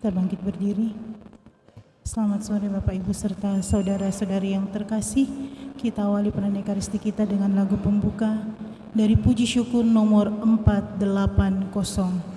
Kita bangkit berdiri. Selamat sore Bapak Ibu serta saudara-saudari yang terkasih. Kita awali perayaan Ekaristi kita dengan lagu pembuka dari puji syukur nomor 480.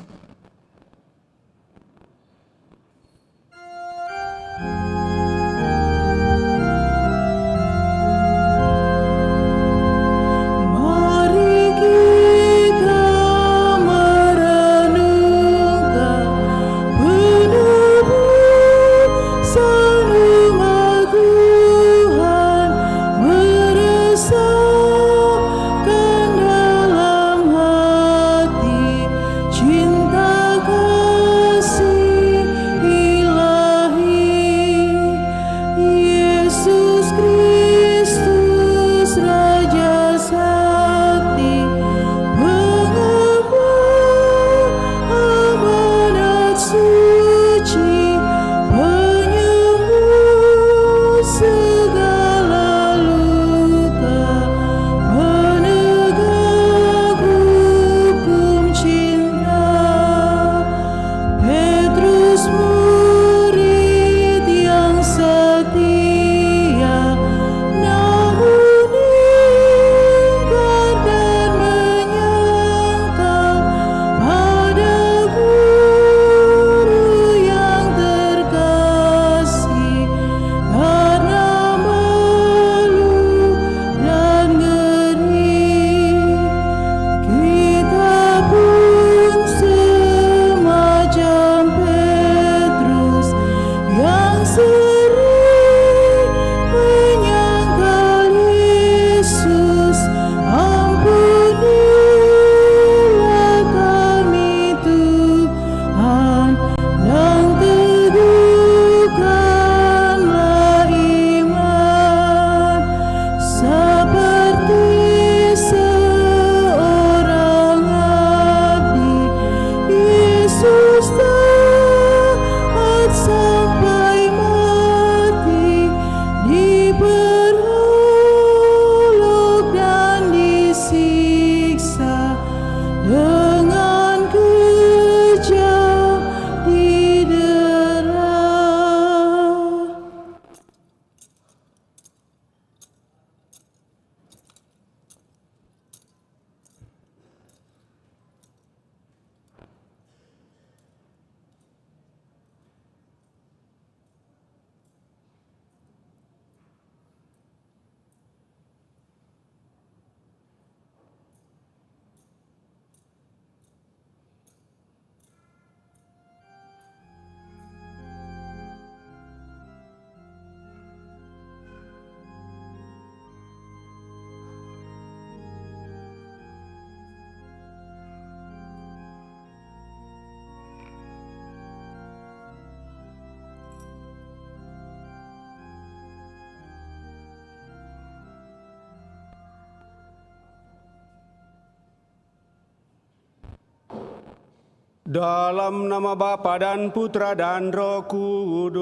Dalam nama Bapa dan Putra dan Roh Kudus.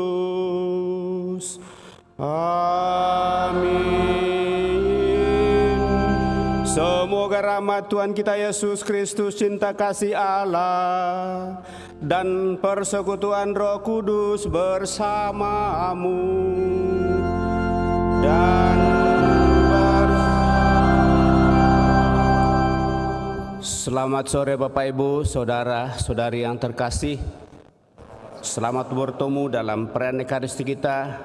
Amin. Semoga rahmat Tuhan kita Yesus Kristus, cinta kasih Allah, dan persekutuan Roh Kudus bersamamu. Dan selamat sore Bapak Ibu, saudara-saudari yang terkasih. Selamat bertemu dalam perayaan Ekaristi kita,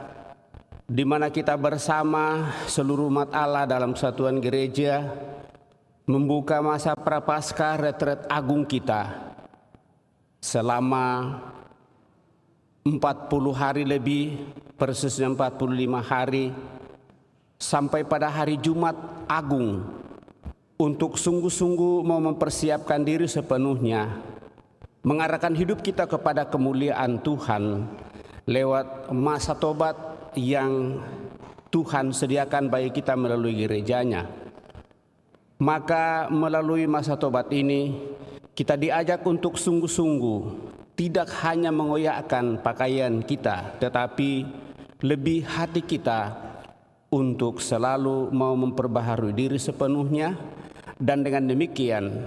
di mana kita bersama seluruh umat Allah dalam satuan gereja membuka masa Prapaskah Retret Agung kita selama 40 hari lebih, persisnya 45 hari, sampai pada hari Jumat Agung, untuk sungguh-sungguh mau mempersiapkan diri sepenuhnya, mengarahkan hidup kita kepada kemuliaan Tuhan lewat masa tobat yang Tuhan sediakan bagi kita melalui gerejanya. Maka melalui masa tobat ini kita diajak untuk sungguh-sungguh tidak hanya mengoyakkan pakaian kita, tetapi lebih hati kita untuk selalu mau memperbaharui diri sepenuhnya. Dan dengan demikian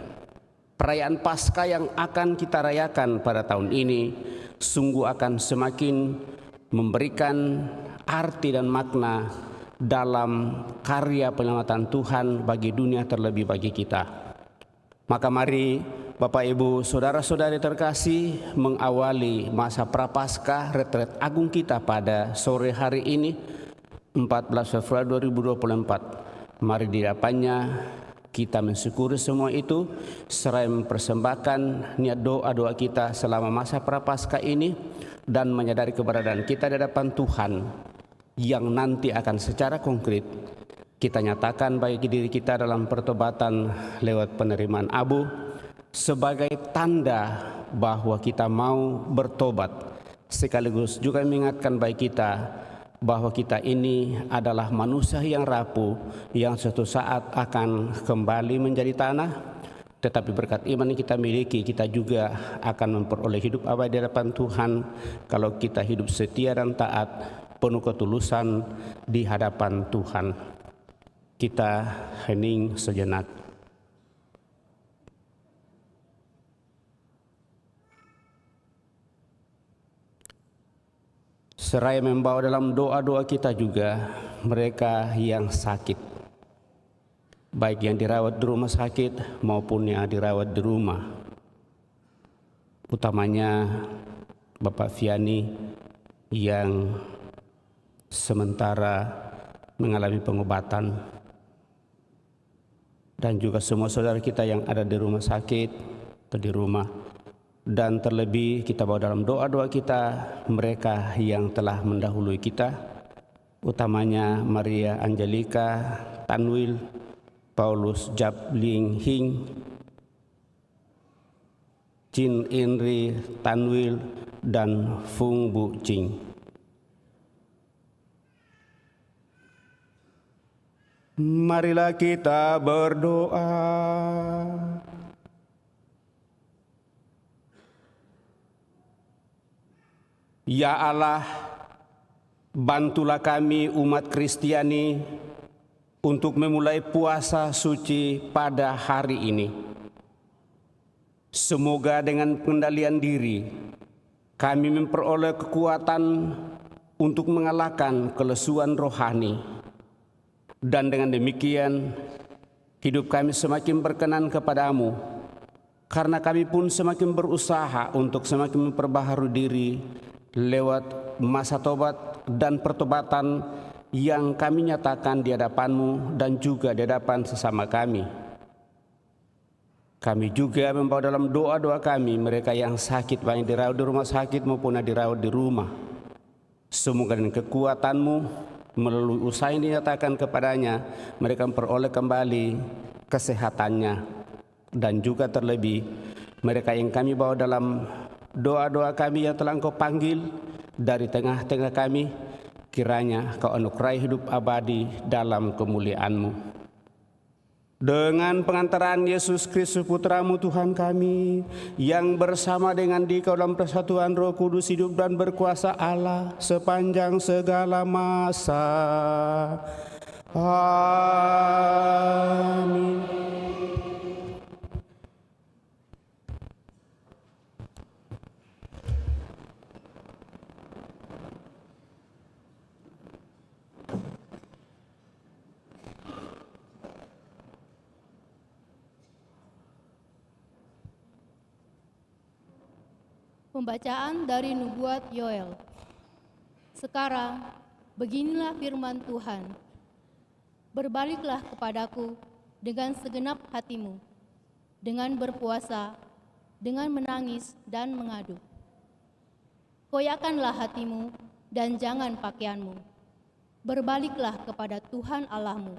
perayaan Paskah yang akan kita rayakan pada tahun ini sungguh akan semakin memberikan arti dan makna dalam karya penyelamatan Tuhan bagi dunia, terlebih bagi kita. Maka mari Bapak Ibu Saudara-saudari terkasih, mengawali masa Prapaskah Retret Agung kita pada sore hari ini 14 Februari 2024. Mari di hadapannya kita mensyukuri semua itu seraya mempersembahkan niat doa-doa kita selama masa Prapaskah ini dan menyadari keberadaan kita di hadapan Tuhan yang nanti akan secara konkret kita nyatakan bagi diri kita dalam pertobatan lewat penerimaan abu sebagai tanda bahwa kita mau bertobat, sekaligus juga mengingatkan bagi kita bahwa kita ini adalah manusia yang rapuh yang suatu saat akan kembali menjadi tanah, tetapi berkat iman yang kita miliki kita juga akan memperoleh hidup abadi di hadapan Tuhan kalau kita hidup setia dan taat, penuh ketulusan di hadapan Tuhan. Kita hening sejenak. Seraya membawa dalam doa-doa kita juga mereka yang sakit, baik yang dirawat di rumah sakit maupun yang dirawat di rumah. Utamanya Bapak Viani yang sementara mengalami pengobatan, dan juga semua saudara kita yang ada di rumah sakit atau di rumah. Dan terlebih kita bawa dalam doa-doa kita mereka yang telah mendahului kita, utamanya Maria Angelika Tanwil, Paulus Jab Ling Hing, Chin Inri Tanwil, dan Fung Bu Ching. Marilah kita berdoa. Ya Allah, bantulah kami umat Kristiani untuk memulai puasa suci pada hari ini. Semoga dengan pengendalian diri kami memperoleh kekuatan untuk mengalahkan kelesuan rohani. Dan dengan demikian hidup kami semakin berkenan kepadamu, karena kami pun semakin berusaha untuk semakin memperbaharui diri lewat masa tobat dan pertobatan yang kami nyatakan di hadapan-Mu dan juga di hadapan sesama kami. Kami juga membawa dalam doa-doa kami mereka yang sakit, baik dirawat di rumah sakit maupun dirawat di rumah. Semoga dengan kekuatan-Mu melalui usaha yang dinyatakan kepadanya mereka memperoleh kembali kesehatannya, dan juga terlebih mereka yang kami bawa dalam doa-doa kami yang telah Engkau panggil dari tengah-tengah kami, kiranya Kau anugerai hidup abadi dalam kemuliaan-Mu. Dengan pengantaran Yesus Kristus Putra-Mu Tuhan kami, yang bersama dengan Dikau dalam persatuan Roh Kudus hidup dan berkuasa Allah sepanjang segala masa. Amin. Pembacaan dari Nubuat Yoel. Sekarang, beginilah firman Tuhan. Berbaliklah kepadaku dengan segenap hatimu, dengan berpuasa, dengan menangis dan mengadu. Koyakanlah hatimu dan jangan pakaianmu. Berbaliklah kepada Tuhan Allahmu,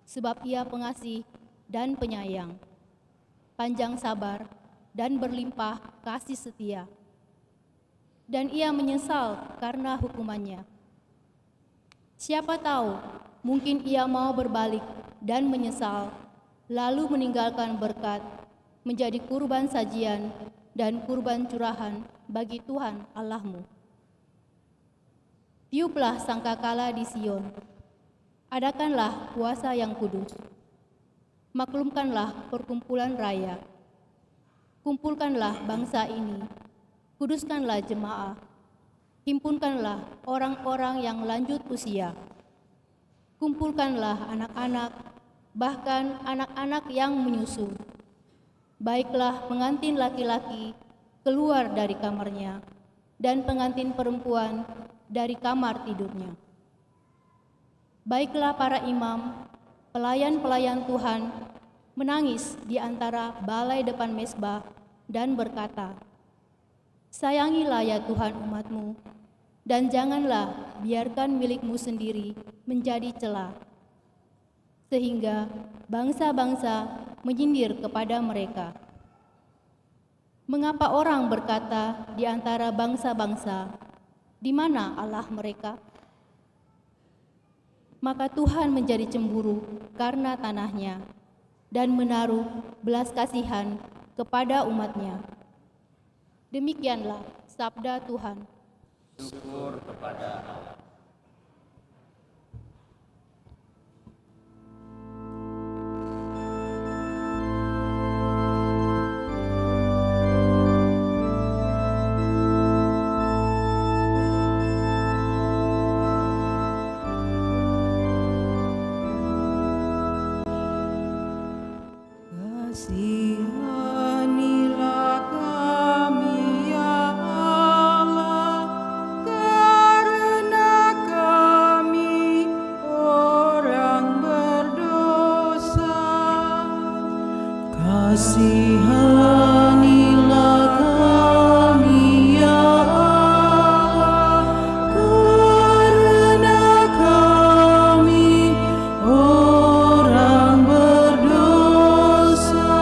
sebab Ia pengasih dan penyayang, panjang sabar, dan berlimpah kasih setia. Dan Ia menyesal karena hukumannya. Siapa tahu, mungkin Ia mau berbalik dan menyesal, lalu meninggalkan berkat, menjadi kurban sajian dan kurban curahan bagi Tuhan Allahmu. Tiuplah sangkakala di Sion, adakanlah puasa yang kudus, maklumkanlah perkumpulan raya. Kumpulkanlah bangsa ini, Kuduskanlah jemaah, himpunkanlah orang-orang yang lanjut usia, kumpulkanlah anak-anak, bahkan anak-anak yang menyusu. Baiklah pengantin laki-laki keluar dari kamarnya, dan pengantin perempuan dari kamar tidurnya. Baiklah para imam, pelayan-pelayan Tuhan, menangis di antara balai depan mezbah dan berkata, "Sayangilah ya Tuhan umat-Mu, dan janganlah biarkan milik-Mu sendiri menjadi celah, sehingga bangsa-bangsa menyindir kepada mereka. Mengapa orang berkata di antara bangsa-bangsa, di mana Allah mereka? Maka Tuhan menjadi cemburu karena tanahnya dan menaruh belas kasihan kepada umatnya." Demikianlah sabda Tuhan. Syukur kepada Allah. Kasihanilah kami ya Allah, karena kami orang berdosa. Kasihanilah kami ya Allah, karena kami orang berdosa.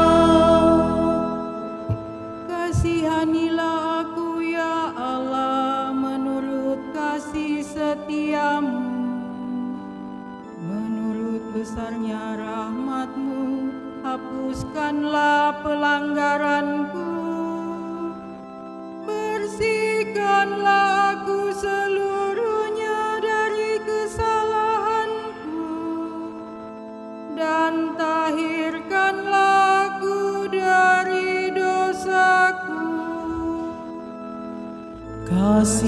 Kasihanilah aku ya Allah menurut kasih setiamu, menurut besarnya rahmat-Mu, hapuskanlah pelanggaranku, bersihkanlah aku seluruhnya dari kesalahanku, dan tahirkanlah aku dari dosaku. Kasihanilah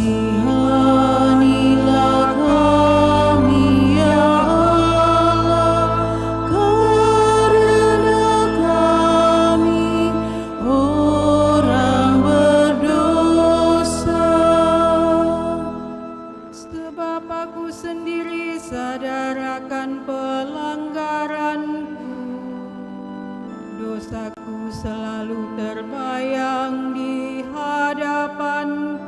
kami ya Allah, karena kami orang berdosa. Sebab aku sendiri sadar akan pelanggaranku, dosaku selalu terbayang di hadapanku.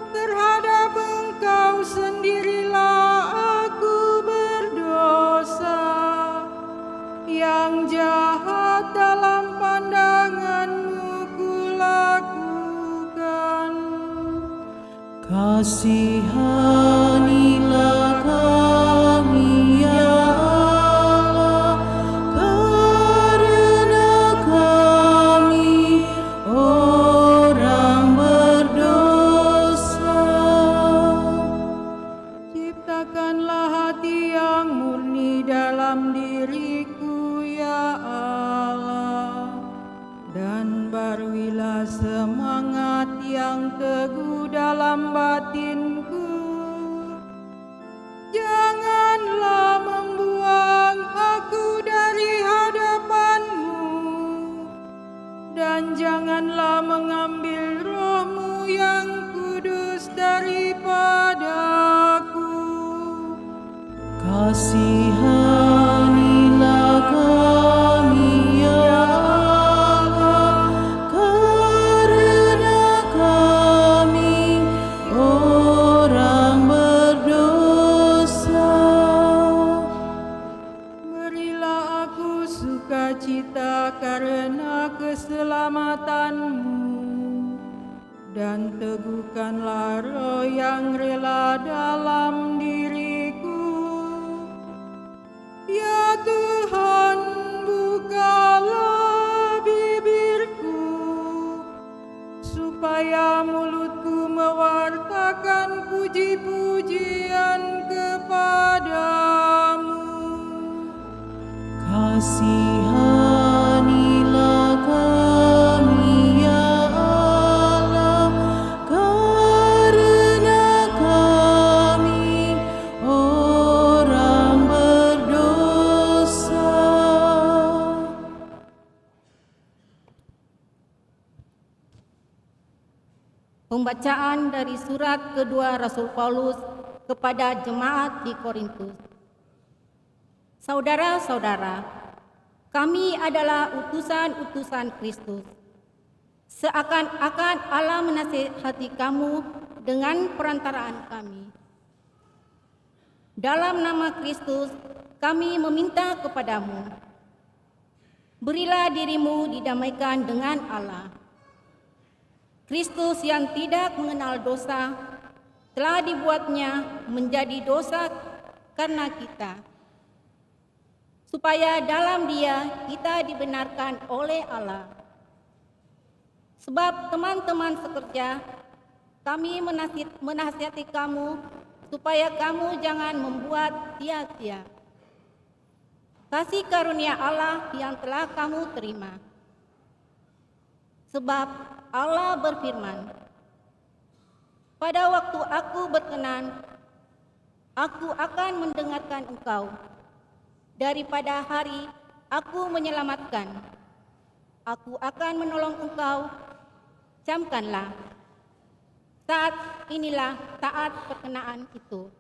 Terhadap Engkau sendirilah aku berdosa, yang jahat dalam pandangan-Mu kulakukan. Kasihanilah kami ya Allah, karena kami orang berdosa. Ciptakanlah hati yang murni dalam diriku ya Allah, dan baruilah semangat yang teguh dalam batinku. Janganlah membuang aku dari hadapan-Mu, dan janganlah mengambil Roh-Mu yang kudus daripadaku. Kasihanilah kami ya Allah, karena kami orang berdosa. Berilah aku sukacita karena keselamatan-Mu, dan teguhkanlah roh yang rela dalam diriku. Ya Tuhan, bukalah bibirku, supaya mulutku mewartakan puji-pujian kepadamu. Kasihanilah Pembacaan dari surat kedua Rasul Paulus kepada jemaat di Korintus. Saudara-saudara, kami adalah utusan-utusan Kristus. Seakan-akan Allah menasihati kamu dengan perantaraan kami. Dalam nama Kristus, kami meminta kepadamu, berilah dirimu didamaikan dengan Allah. Kristus yang tidak mengenal dosa telah dibuatnya menjadi dosa karena kita, supaya dalam Dia kita dibenarkan oleh Allah. Sebab teman-teman sekerja, kami menasihati kamu supaya kamu jangan membuat sia-sia kasih karunia Allah yang telah kamu terima. Sebab Allah berfirman, pada waktu aku berkenan, aku akan mendengarkan engkau. Daripada hari aku menyelamatkan, aku akan menolong engkau. Camkanlah, saat inilah saat perkenaan itu.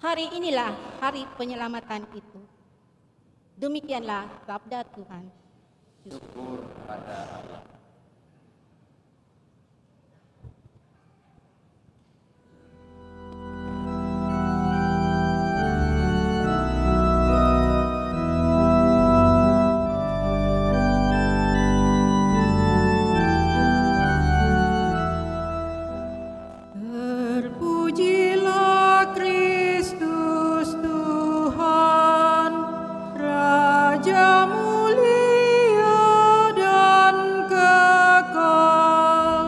Hari inilah hari penyelamatan itu. Demikianlah sabda Tuhan. Syukur pada Allah. Terpujilah Kristus Tuhan, Raja mulia dan kekal.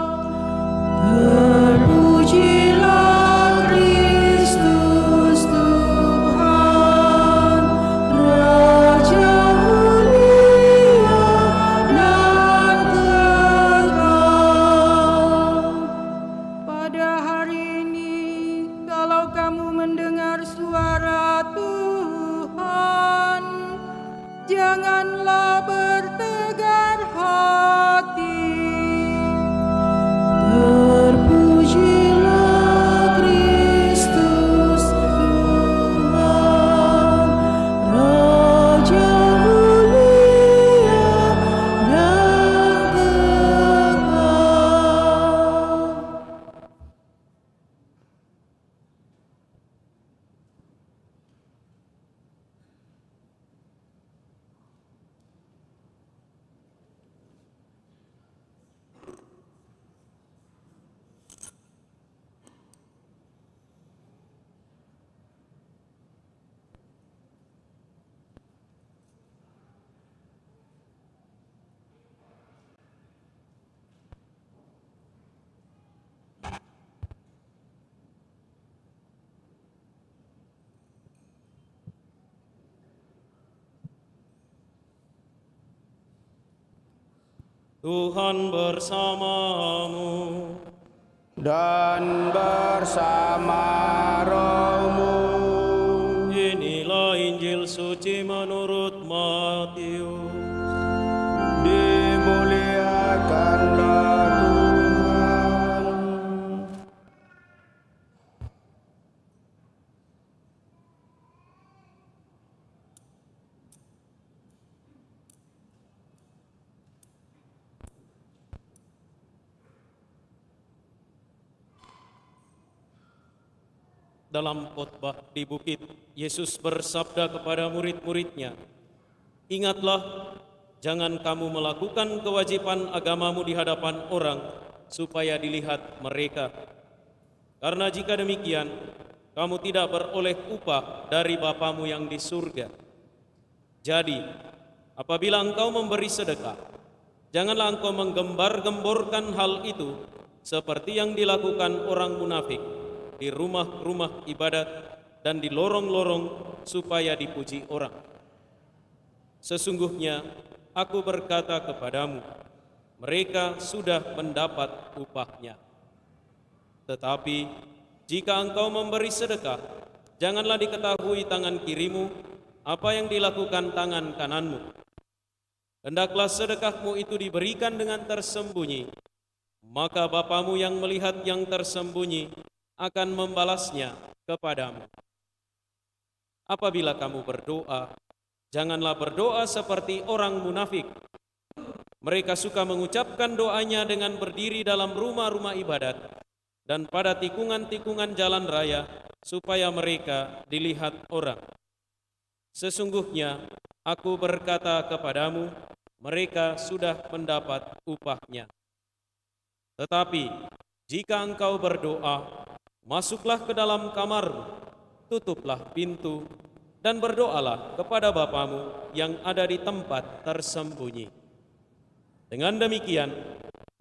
Terpujilah Kristus Tuhan, Raja mulia dan kekal. Pada hari ini, kalau kamu mendengar suara Tuhan, janganlah bertegar hati. Terpujilah Kristus Tuhan, Raja mulia dan kekal. Tuhan bersamamu. Dan bersama rohmu. Inilah Injil suci menurut Matius. Dimuliakanlah Tuhan. Dalam khotbah di bukit, Yesus bersabda kepada murid-muridnya, "Ingatlah, jangan kamu melakukan kewajiban agamamu di hadapan orang, supaya dilihat mereka. Karena jika demikian, kamu tidak beroleh upah dari Bapamu yang di surga. Jadi, apabila engkau memberi sedekah, janganlah engkau menggembar-gemborkan hal itu seperti yang dilakukan orang munafik di rumah-rumah ibadat dan di lorong-lorong supaya dipuji orang. Sesungguhnya aku berkata kepadamu, mereka sudah mendapat upahnya. Tetapi jika engkau memberi sedekah, janganlah diketahui tangan kirimu apa yang dilakukan tangan kananmu. Hendaklah sedekahmu itu diberikan dengan tersembunyi, maka Bapamu yang melihat yang tersembunyi akan membalasnya kepadamu. Apabila kamu berdoa, janganlah berdoa seperti orang munafik. Mereka suka mengucapkan doanya dengan berdiri dalam rumah-rumah ibadat dan pada tikungan-tikungan jalan raya, supaya mereka dilihat orang. Sesungguhnya aku berkata kepadamu, mereka sudah mendapat upahnya. Tetapi jika engkau berdoa, masuklah ke dalam kamarmu, tutuplah pintu, dan berdoalah kepada Bapamu yang ada di tempat tersembunyi. Dengan demikian,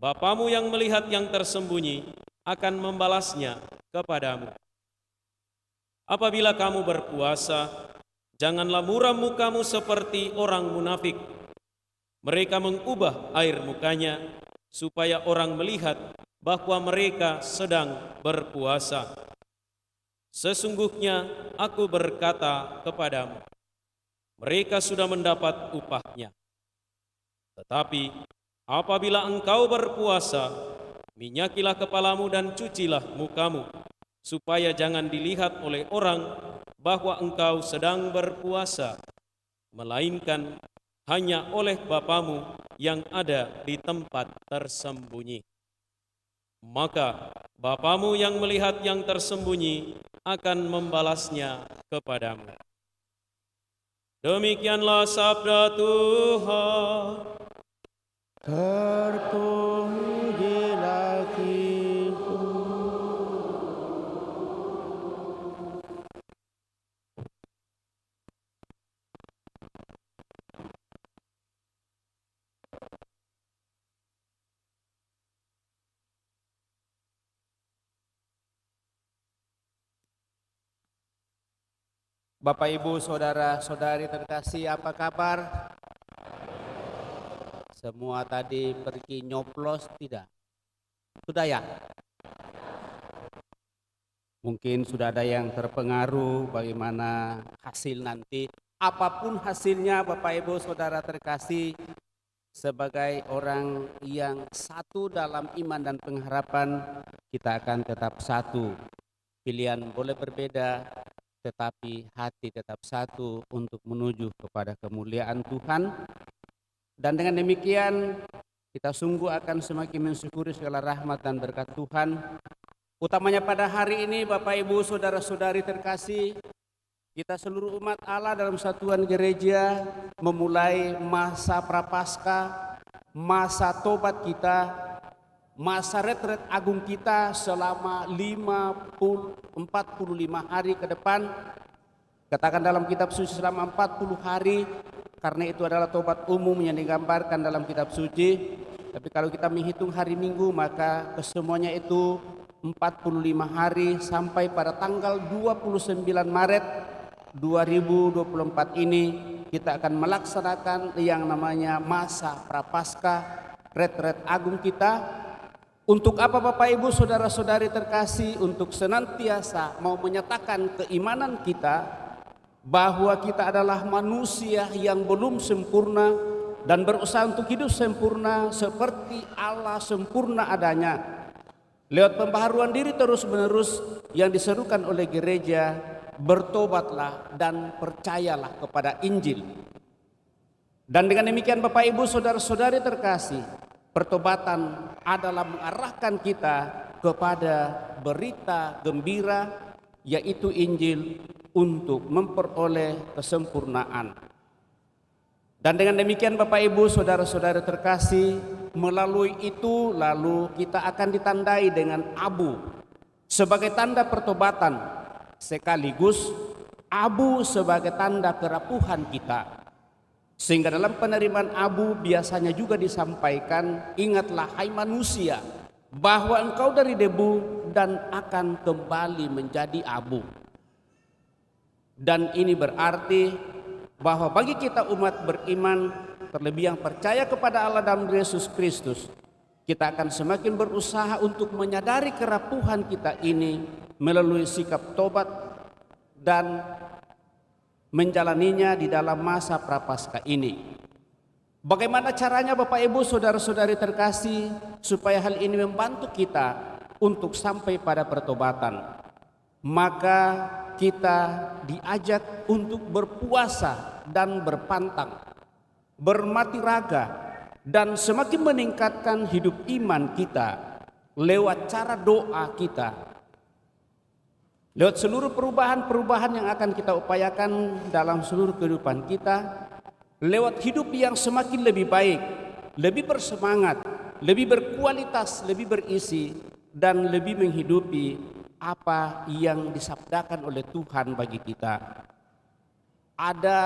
Bapamu yang melihat yang tersembunyi akan membalasnya kepadamu. Apabila kamu berpuasa, janganlah muram mukamu seperti orang munafik. Mereka mengubah air mukanya supaya orang melihat bahwa mereka sedang berpuasa. Sesungguhnya aku berkata kepadamu, mereka sudah mendapat upahnya. Tetapi apabila engkau berpuasa, minyakilah kepalamu dan cucilah mukamu, supaya jangan dilihat oleh orang bahwa engkau sedang berpuasa, melainkan hanya oleh Bapamu yang ada di tempat tersembunyi. Maka Bapamu yang melihat yang tersembunyi akan membalasnya kepadamu. Demikianlah sabda Tuhan. Terpujilah Kristus. Bapak, Ibu, Saudara-saudari terkasih, apa kabar? Semua tadi pergi nyoplos tidak? Sudah ya? Mungkin sudah ada yang terpengaruh bagaimana hasil nanti. Apapun hasilnya, Bapak, Ibu, Saudara terkasih, sebagai orang yang satu dalam iman dan pengharapan, kita akan tetap satu. Pilihan boleh berbeda, tetapi hati tetap satu untuk menuju kepada kemuliaan Tuhan. Dan dengan demikian kita sungguh akan semakin mensyukuri segala rahmat dan berkat Tuhan. Utamanya pada hari ini, Bapak, Ibu, Saudara-saudari terkasih, kita seluruh umat Allah dalam satuan gereja memulai masa prapaskah, masa tobat kita, masa retret agung kita selama 45 hari ke depan. Katakan dalam kitab suci selama 40 hari, karena itu adalah tobat umum yang digambarkan dalam kitab suci. Tapi kalau kita menghitung hari Minggu, maka kesemuanya itu 45 hari sampai pada tanggal 29 Maret 2024 ini kita akan melaksanakan yang namanya masa prapaskah, retret agung kita. Untuk apa, Bapak, Ibu, Saudara-saudari terkasih? Untuk senantiasa mau menyatakan keimanan kita bahwa kita adalah manusia yang belum sempurna dan berusaha untuk hidup sempurna seperti Allah sempurna adanya. Lewat pembaharuan diri terus-menerus yang diserukan oleh gereja, bertobatlah dan percayalah kepada Injil. Dan dengan demikian, Bapak, Ibu, Saudara-saudari terkasih, pertobatan adalah mengarahkan kita kepada berita gembira, yaitu Injil, untuk memperoleh kesempurnaan. Dan dengan demikian, Bapak, Ibu, Saudara-saudara terkasih, melalui itu lalu kita akan ditandai dengan abu sebagai tanda pertobatan, sekaligus abu sebagai tanda kerapuhan kita. Sehingga dalam penerimaan abu biasanya juga disampaikan, ingatlah hai manusia, bahwa engkau dari debu dan akan kembali menjadi abu. Dan ini berarti bahwa bagi kita umat beriman, terlebih yang percaya kepada Allah dan Yesus Kristus, kita akan semakin berusaha untuk menyadari kerapuhan kita ini melalui sikap tobat dan menjalaninya di dalam masa prapaskah ini. Bagaimana caranya Bapak Ibu saudara-saudari terkasih supaya hal ini membantu kita untuk sampai pada pertobatan? Maka kita diajak untuk berpuasa dan berpantang, bermati raga, dan semakin meningkatkan hidup iman kita lewat cara doa kita, lewat seluruh perubahan-perubahan yang akan kita upayakan dalam seluruh kehidupan kita, lewat hidup yang semakin lebih baik, lebih bersemangat, lebih berkualitas, lebih berisi, dan lebih menghidupi apa yang disabdakan oleh Tuhan bagi kita. Ada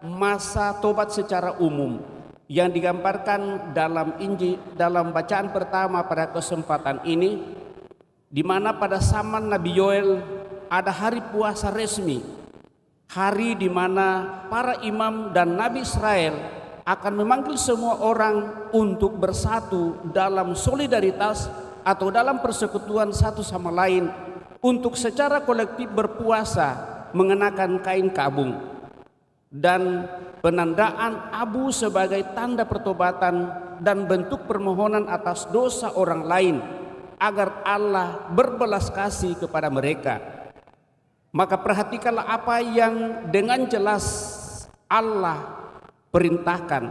masa tobat secara umum yang digambarkan dalam Injil, dalam bacaan pertama pada kesempatan ini, di mana pada zaman Nabi Yoel ada hari puasa resmi, hari di mana para imam dan Nabi Israel akan memanggil semua orang untuk bersatu dalam solidaritas atau dalam persekutuan satu sama lain untuk secara kolektif berpuasa mengenakan kain kabung dan penandaan abu sebagai tanda pertobatan dan bentuk permohonan atas dosa orang lain agar Allah berbelas kasih kepada mereka. Maka perhatikanlah apa yang dengan jelas Allah perintahkan.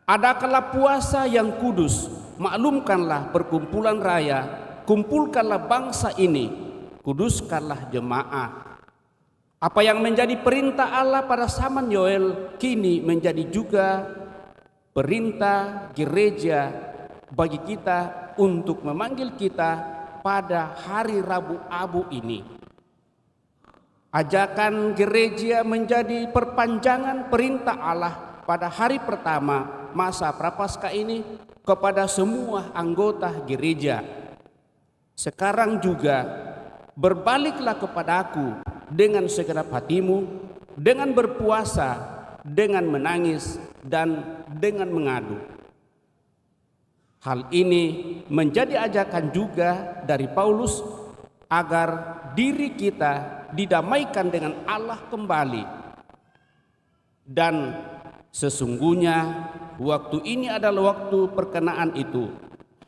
Adakanlah puasa yang kudus, maklumkanlah perkumpulan raya, kumpulkanlah bangsa ini, kuduskanlah jemaah. Apa yang menjadi perintah Allah pada zaman Yoel kini menjadi juga perintah gereja bagi kita untuk memanggil kita pada hari Rabu Abu ini. Ajakan gereja menjadi perpanjangan perintah Allah pada hari pertama masa Prapaskah ini kepada semua anggota gereja. Sekarang juga berbaliklah kepadaku dengan segenap hatimu, dengan berpuasa, dengan menangis, dan dengan mengadu. Hal ini menjadi ajakan juga dari Paulus agar diri kita didamaikan dengan Allah kembali. Dan sesungguhnya waktu ini adalah waktu perkenaan itu.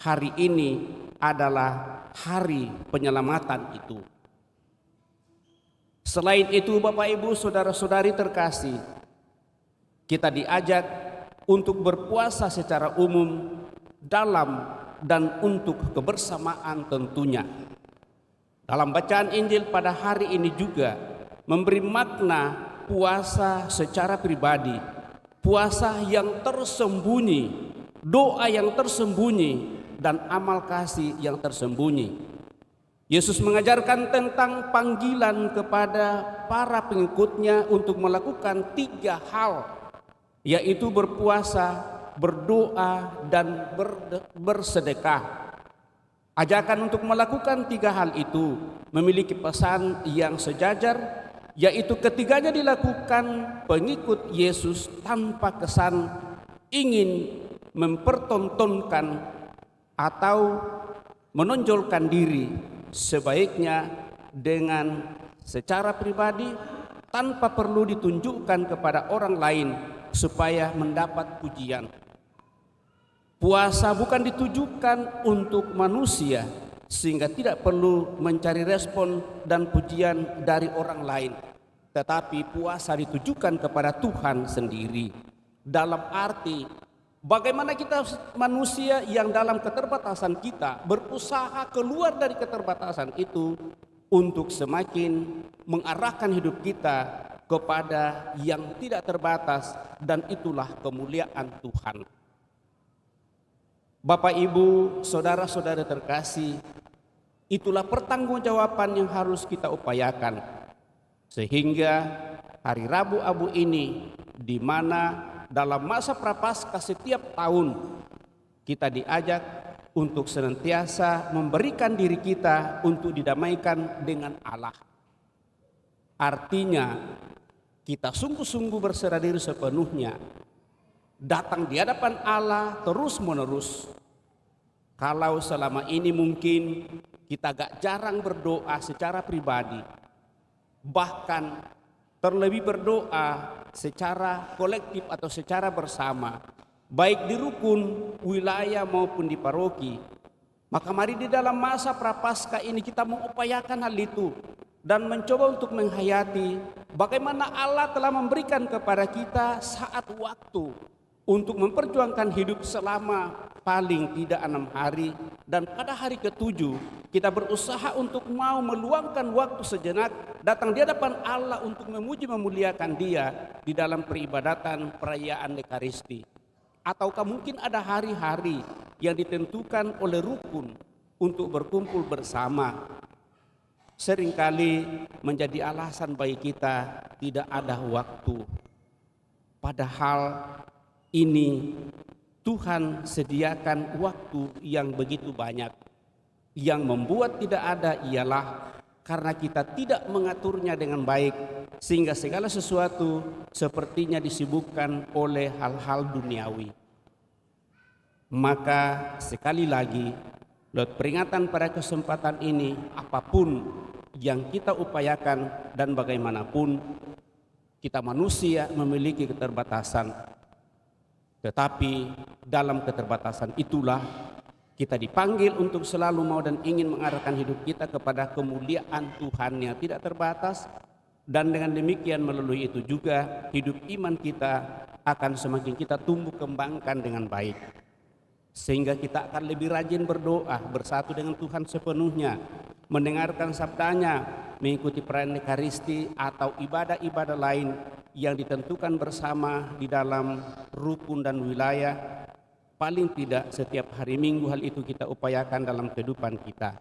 Hari ini adalah hari penyelamatan itu. Selain itu Bapak Ibu saudara-saudari terkasih, kita diajak untuk berpuasa secara umum dalam dan untuk kebersamaan tentunya. Dalam bacaan Injil pada hari ini juga memberi makna puasa secara pribadi, puasa yang tersembunyi, doa yang tersembunyi, dan amal kasih yang tersembunyi. Yesus mengajarkan tentang panggilan kepada para pengikutnya untuk melakukan 3 hal, yaitu berpuasa, berdoa, dan bersedekah. Ajakan untuk melakukan 3 hal itu memiliki pesan yang sejajar, yaitu ketiganya dilakukan pengikut Yesus tanpa kesan ingin mempertontonkan atau menonjolkan diri. Sebaiknya dengan secara pribadi tanpa perlu ditunjukkan kepada orang lain supaya mendapat pujian. Puasa bukan ditujukan untuk manusia sehingga tidak perlu mencari respon dan pujian dari orang lain, tetapi puasa ditujukan kepada Tuhan sendiri. Dalam arti bagaimana kita manusia yang dalam keterbatasan kita berusaha keluar dari keterbatasan itu untuk semakin mengarahkan hidup kita kepada yang tidak terbatas, dan itulah kemuliaan Tuhan. Bapak Ibu, saudara-saudara terkasih, itulah pertanggungjawaban yang harus kita upayakan sehingga hari Rabu Abu ini, di mana dalam masa Prapaskah setiap tahun kita diajak untuk senantiasa memberikan diri kita untuk didamaikan dengan Allah. Artinya kita sungguh-sungguh berserah diri sepenuhnya, datang di hadapan Allah terus-menerus. Kalau selama ini mungkin kita agak jarang berdoa secara pribadi, bahkan terlebih berdoa secara kolektif atau secara bersama, baik di rukun, wilayah maupun di paroki. Maka mari di dalam masa Prapaskah ini kita mengupayakan hal itu dan mencoba untuk menghayati bagaimana Allah telah memberikan kepada kita saat waktu untuk memperjuangkan hidup selama paling tidak 6 hari, dan pada hari ke-7 kita berusaha untuk mau meluangkan waktu sejenak datang di hadapan Allah untuk memuji memuliakan Dia di dalam peribadatan perayaan Ekaristi. Ataukah mungkin ada hari-hari yang ditentukan oleh rukun untuk berkumpul bersama, seringkali menjadi alasan bagi kita tidak ada waktu. Padahal ini Tuhan sediakan waktu yang begitu banyak. Yang membuat tidak ada ialah karena kita tidak mengaturnya dengan baik, sehingga segala sesuatu sepertinya disibukkan oleh hal-hal duniawi. Maka sekali lagi, lewat peringatan pada kesempatan ini, apapun yang kita upayakan dan bagaimanapun, kita manusia memiliki keterbatasan. Tetapi dalam keterbatasan itulah kita dipanggil untuk selalu mau dan ingin mengarahkan hidup kita kepada kemuliaan Tuhan yang tidak terbatas. Dan dengan demikian melalui itu juga hidup iman kita akan semakin kita tumbuh kembangkan dengan baik. Sehingga kita akan lebih rajin berdoa, bersatu dengan Tuhan sepenuhnya, mendengarkan sabdanya, mengikuti perayaan Ekaristi atau ibadah-ibadah lain yang ditentukan bersama di dalam rukun dan wilayah. Paling tidak setiap hari Minggu hal itu kita upayakan dalam kehidupan kita.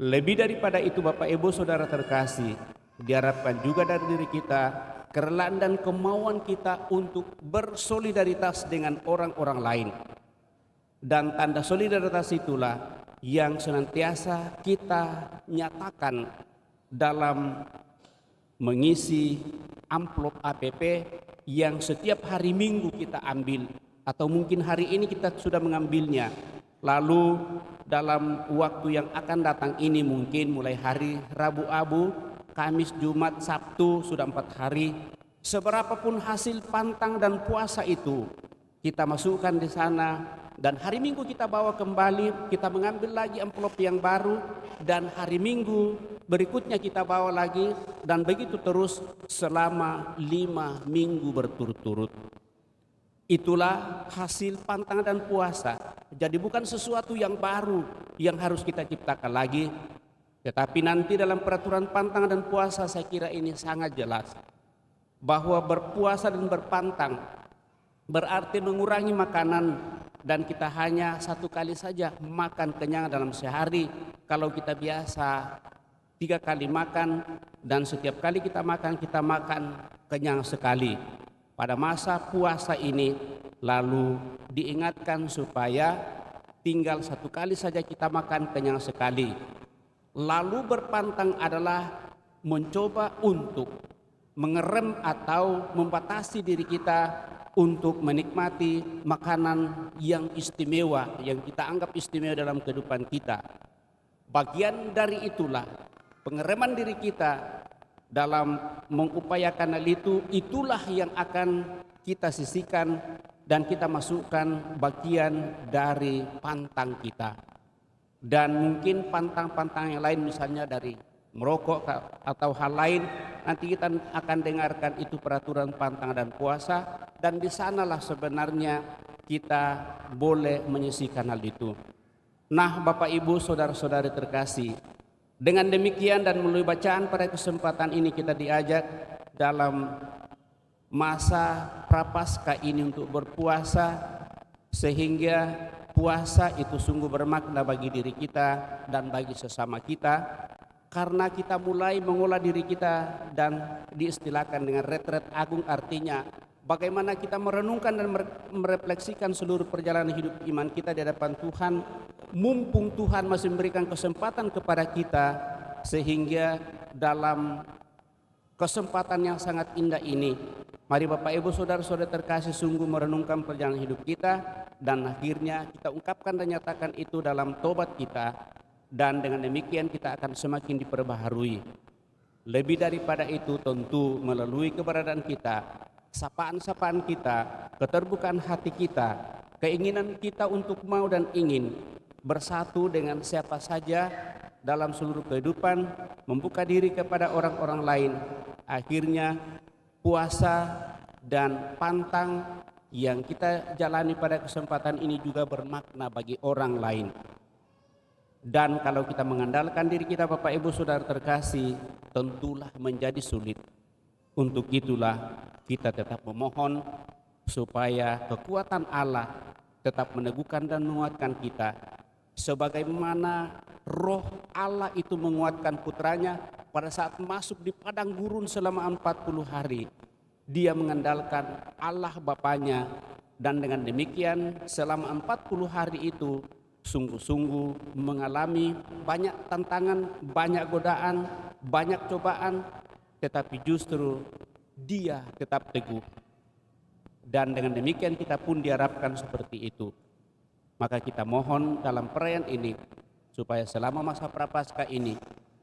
Lebih daripada itu Bapak Ibu Saudara terkasih, diharapkan juga dari diri kita kerelaan dan kemauan kita untuk bersolidaritas dengan orang-orang lain. Dan tanda solidaritas itulah yang senantiasa kita nyatakan dalam mengisi amplop APP yang setiap hari Minggu kita ambil, atau mungkin hari ini kita sudah mengambilnya. Lalu dalam waktu yang akan datang ini mungkin mulai hari Rabu Abu, Kamis, Jumat, Sabtu sudah 4 hari. Seberapapun hasil pantang dan puasa itu kita masukkan di sana, dan hari Minggu kita bawa kembali, kita mengambil lagi amplop yang baru, dan hari Minggu berikutnya kita bawa lagi, dan begitu terus selama 5 minggu berturut-turut. Itulah hasil pantang dan puasa. Jadi bukan sesuatu yang baru yang harus kita ciptakan lagi, tetapi nanti dalam peraturan pantang dan puasa saya kira ini sangat jelas bahwa berpuasa dan berpantang berarti mengurangi makanan, dan kita hanya 1 kali saja makan kenyang dalam sehari. Kalau kita biasa 3 kali makan, dan setiap kali kita makan kenyang sekali. Pada masa puasa ini lalu diingatkan supaya tinggal 1 kali saja kita makan kenyang sekali. Lalu berpantang adalah mencoba untuk mengerem atau membatasi diri kita untuk menikmati makanan yang istimewa, yang kita anggap istimewa dalam kehidupan kita. Bagian dari itulah pengereman diri kita dalam mengupayakan hal itu, itulah yang akan kita sisihkan dan kita masukkan bagian dari pantang kita. Dan mungkin pantang-pantang yang lain, misalnya dari merokok atau hal lain, nanti kita akan dengarkan itu peraturan pantang dan puasa, dan di sanalah sebenarnya kita boleh menyisihkan hal itu. Nah, Bapak Ibu Saudara-saudari terkasih, dengan demikian dan melalui bacaan pada kesempatan ini kita diajak dalam masa Prapaskah ini untuk berpuasa, sehingga puasa itu sungguh bermakna bagi diri kita dan bagi sesama kita. Karena kita mulai mengolah diri kita dan diistilahkan dengan retret agung, artinya bagaimana kita merenungkan dan merefleksikan seluruh perjalanan hidup iman kita di hadapan Tuhan, mumpung Tuhan masih memberikan kesempatan kepada kita, sehingga dalam kesempatan yang sangat indah ini, mari Bapak Ibu Saudara-saudara terkasih sungguh merenungkan perjalanan hidup kita, dan akhirnya kita ungkapkan dan nyatakan itu dalam tobat kita. Dan dengan demikian kita akan semakin diperbaharui. Lebih daripada itu tentu melalui keberadaan kita sapaan-sapaan kita, keterbukaan hati kita, keinginan kita untuk mau dan ingin bersatu dengan siapa saja dalam seluruh kehidupan, membuka diri kepada orang-orang lain. Akhirnya puasa dan pantang yang kita jalani pada kesempatan ini juga bermakna bagi orang lain. Dan kalau kita mengandalkan diri kita, Bapak Ibu Saudara terkasih, tentulah menjadi sulit. Untuk itulah kita tetap memohon supaya kekuatan Allah tetap meneguhkan dan menguatkan kita, sebagaimana roh Allah itu menguatkan putranya pada saat masuk di padang gurun selama 40 hari. Dia mengandalkan Allah Bapanya, dan dengan demikian selama 40 hari itu sungguh-sungguh mengalami banyak tantangan, banyak godaan, banyak cobaan, tetapi justru dia tetap teguh. Dan dengan demikian kita pun diharapkan seperti itu. Maka kita mohon dalam perayaan ini supaya selama masa prapaskah ini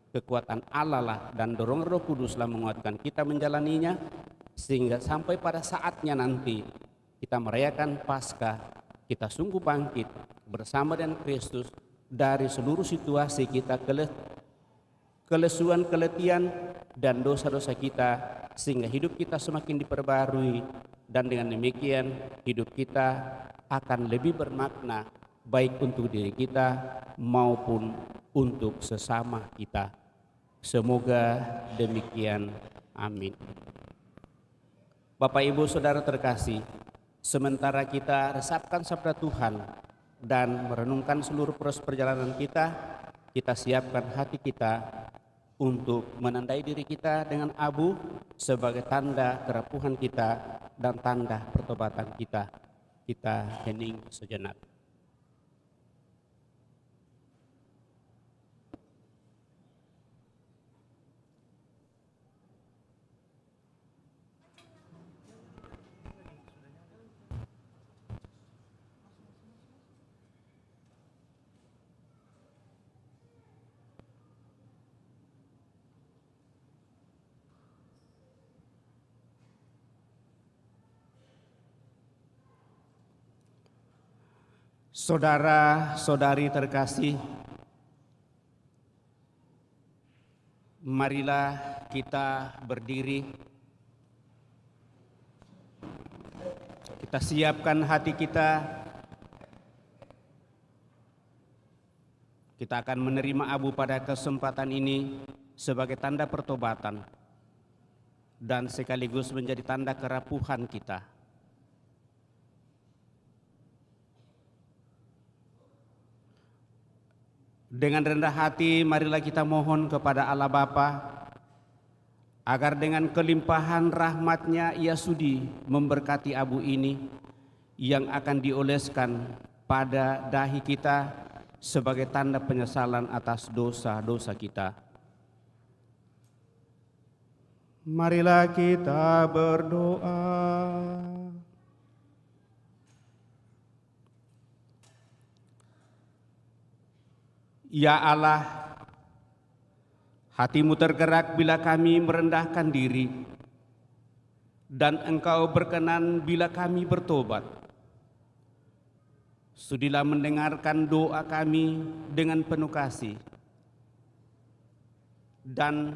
kekuatan Allah lah dan dorongan Roh Kuduslah menguatkan kita menjalaninya, sehingga sampai pada saatnya nanti kita merayakan Paskah, kita sungguh bangkit bersama dengan Kristus dari seluruh situasi kita, kelesuan, keletihan, dan dosa-dosa kita, sehingga hidup kita semakin diperbarui, dan dengan demikian hidup kita akan lebih bermakna baik untuk diri kita maupun untuk sesama kita. Semoga demikian. Amin. Bapak Ibu Saudara terkasih, sementara kita resapkan sabda Tuhan dan merenungkan seluruh proses perjalanan kita, kita siapkan hati kita untuk menandai diri kita dengan abu sebagai tanda kerapuhan kita dan tanda pertobatan kita. Kita hening sejenak. Saudara-saudari terkasih, marilah kita berdiri. Kita siapkan hati kita. Kita akan menerima abu pada kesempatan ini sebagai tanda pertobatan dan sekaligus menjadi tanda kerapuhan kita. Dengan rendah hati marilah kita mohon kepada Allah Bapa agar dengan kelimpahan rahmat-Nya Ia sudi memberkati abu ini yang akan dioleskan pada dahi kita sebagai tanda penyesalan atas dosa-dosa kita. Marilah kita berdoa. Ya Allah, hati-Mu tergerak bila kami merendahkan diri, dan Engkau berkenan bila kami bertobat. Sudilah mendengarkan doa kami dengan penuh kasih, dan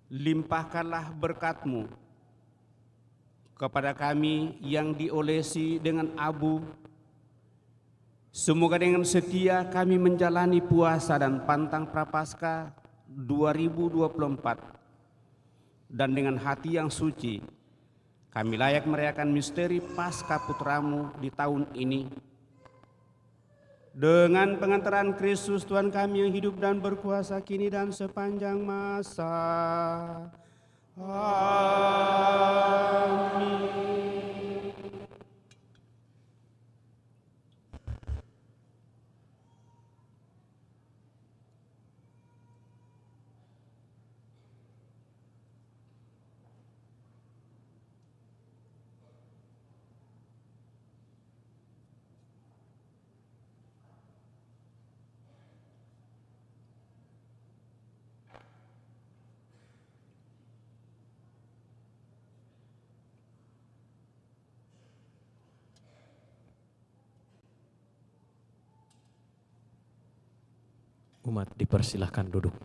limpahkanlah berkat-Mu kepada kami yang diolesi dengan abu. Semoga dengan setia kami menjalani puasa dan pantang prapaskah 2024, dan dengan hati yang suci kami layak merayakan misteri Paskah Putra-Mu di tahun ini. Dengan pengantaran Kristus Tuhan kami yang hidup dan berkuasa kini dan sepanjang masa. Amin. Umat dipersilahkan duduk.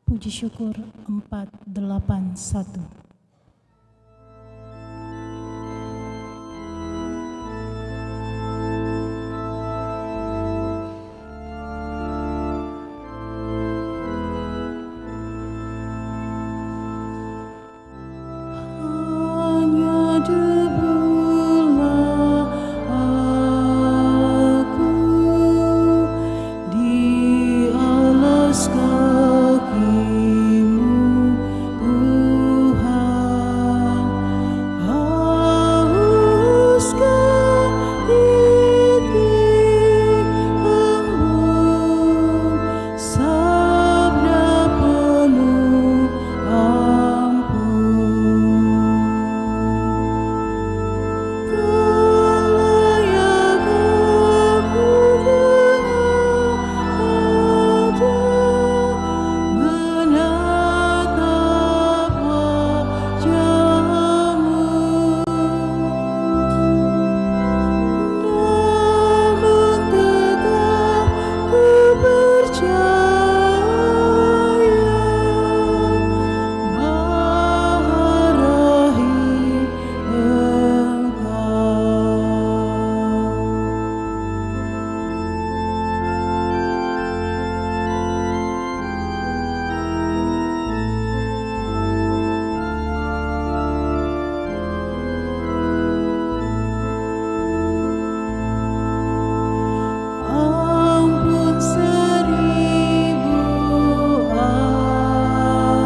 Puji syukur 481. Hanya debulah aku di alas kaki-Mu, Tuhan. Hauskan titik embun sabda penuh ampun. Layak aku ada menatap wajah-Mu, namun tetap ku percaya Maha Rahim Engkau. Ampun 1000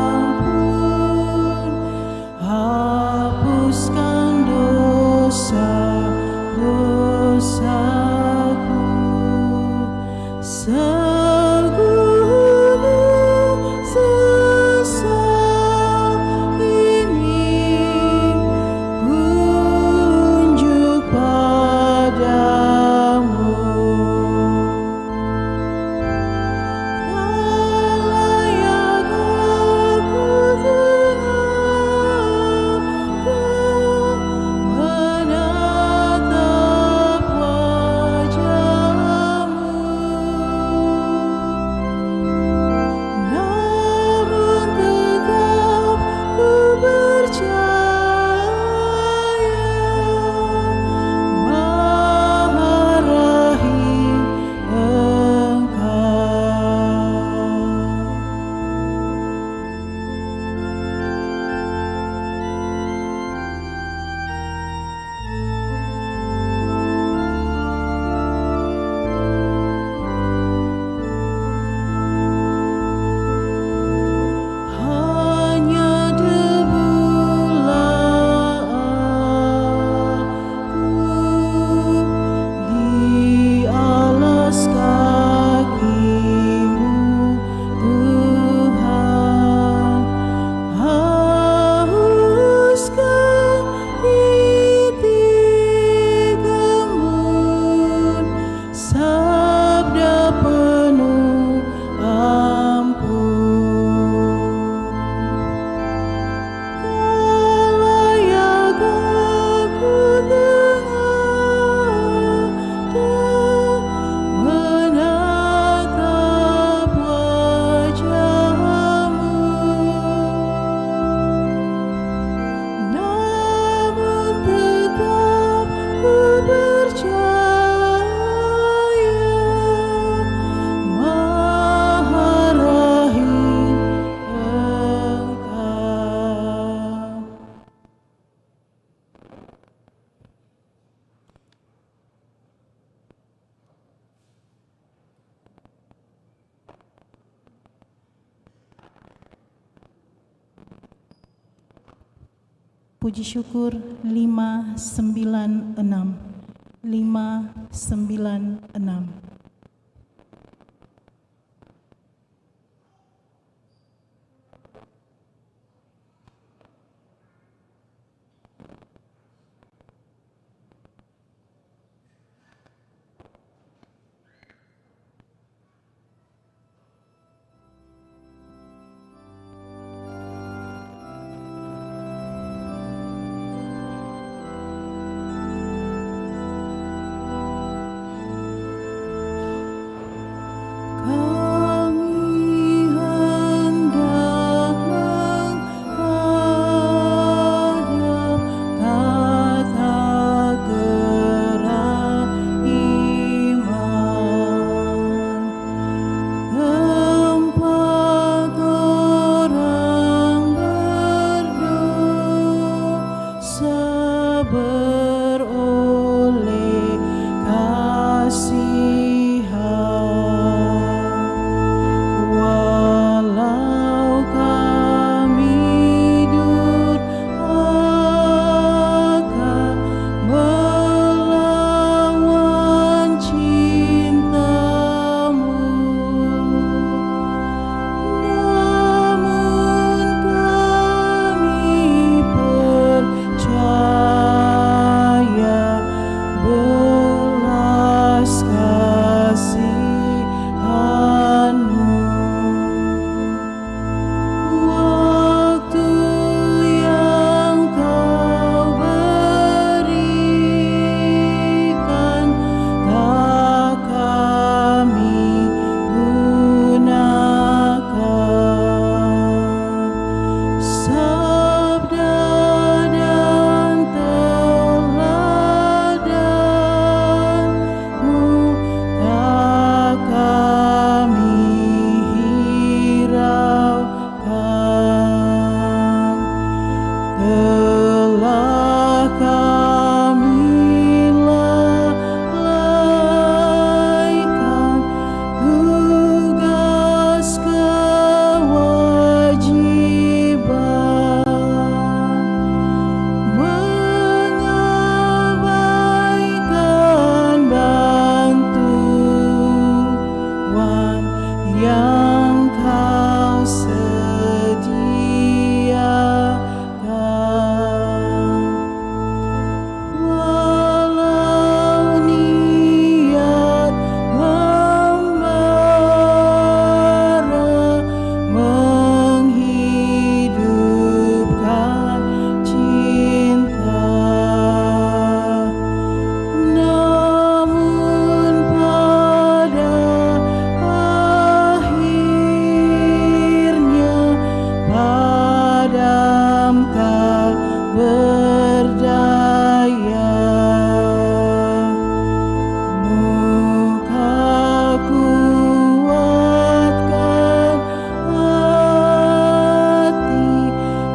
ampun, hapuskan dosa-dosaku. Segunung sesat ini kunjuk padamu. Layak aku menatap wajah-Mu, namun tetap ku percaya Maha Rahim Engkau. Hanya debulah aku di alas kaki-Mu, Tuhan. Hauskan titik embun sabda penuh ampun. Layak aku menatap wajah-Mu, namun tetap ku percaya Maha Rahim Engkau. Puji syukur 596. 596. bisa beroleh kasihan. Walau kami durhaka melawan cinta-Mu, namun kami percaya belas kasihan-Mu. Waktu yang Kau berikan tak kami gunakan. Sabda dan teladan-Mu tak kami hiraukan. Telah kami lalaikan tugas kewajiban, mengabaikan bantuan yang Kau sediakan. Walau niat membara menghidupkan cinta, namun pada akhirnya padam tak berdaya. Muka kuatkan hati,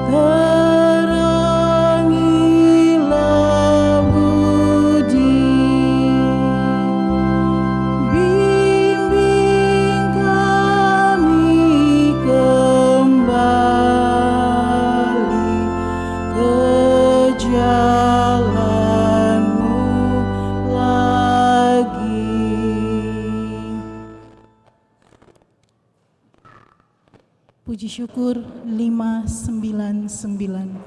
terangilah budi, bimbing kami kembali ke jalan-Mu lagi. Puji syukur 599.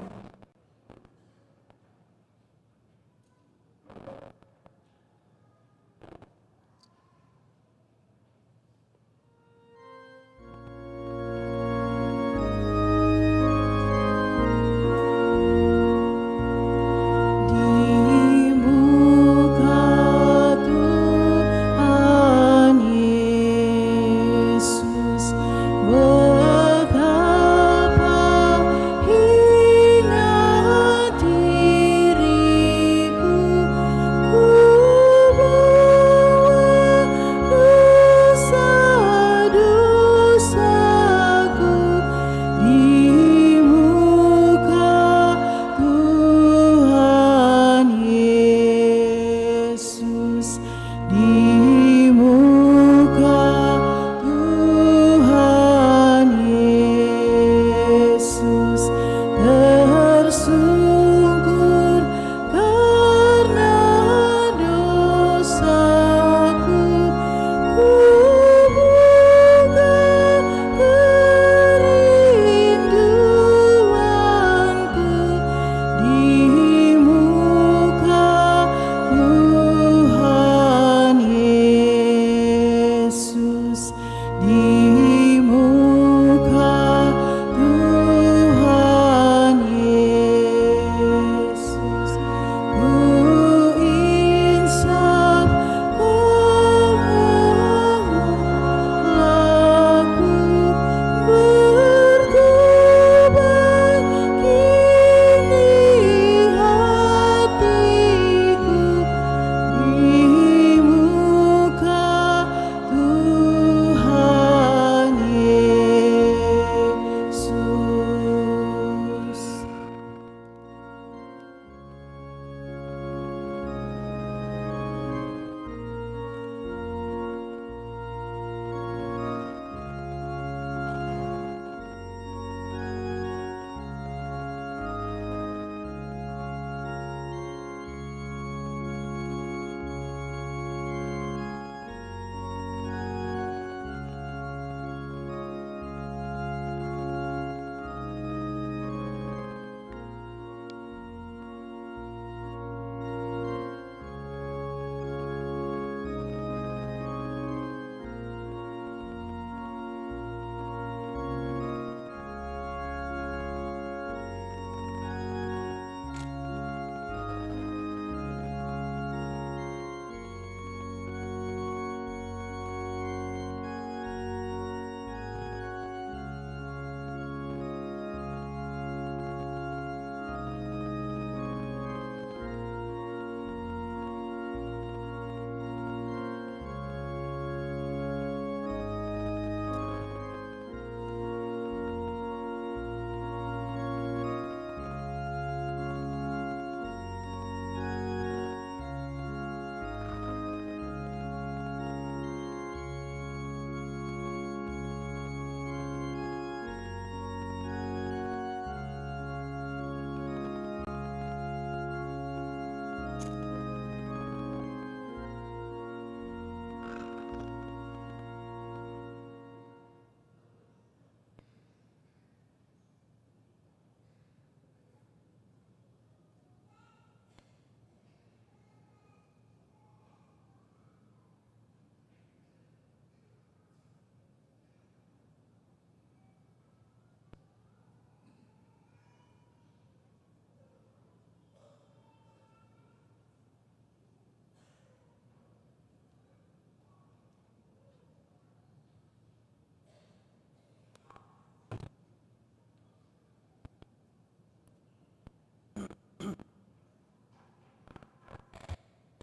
Di muka Tuhan Yesus, betapa hingga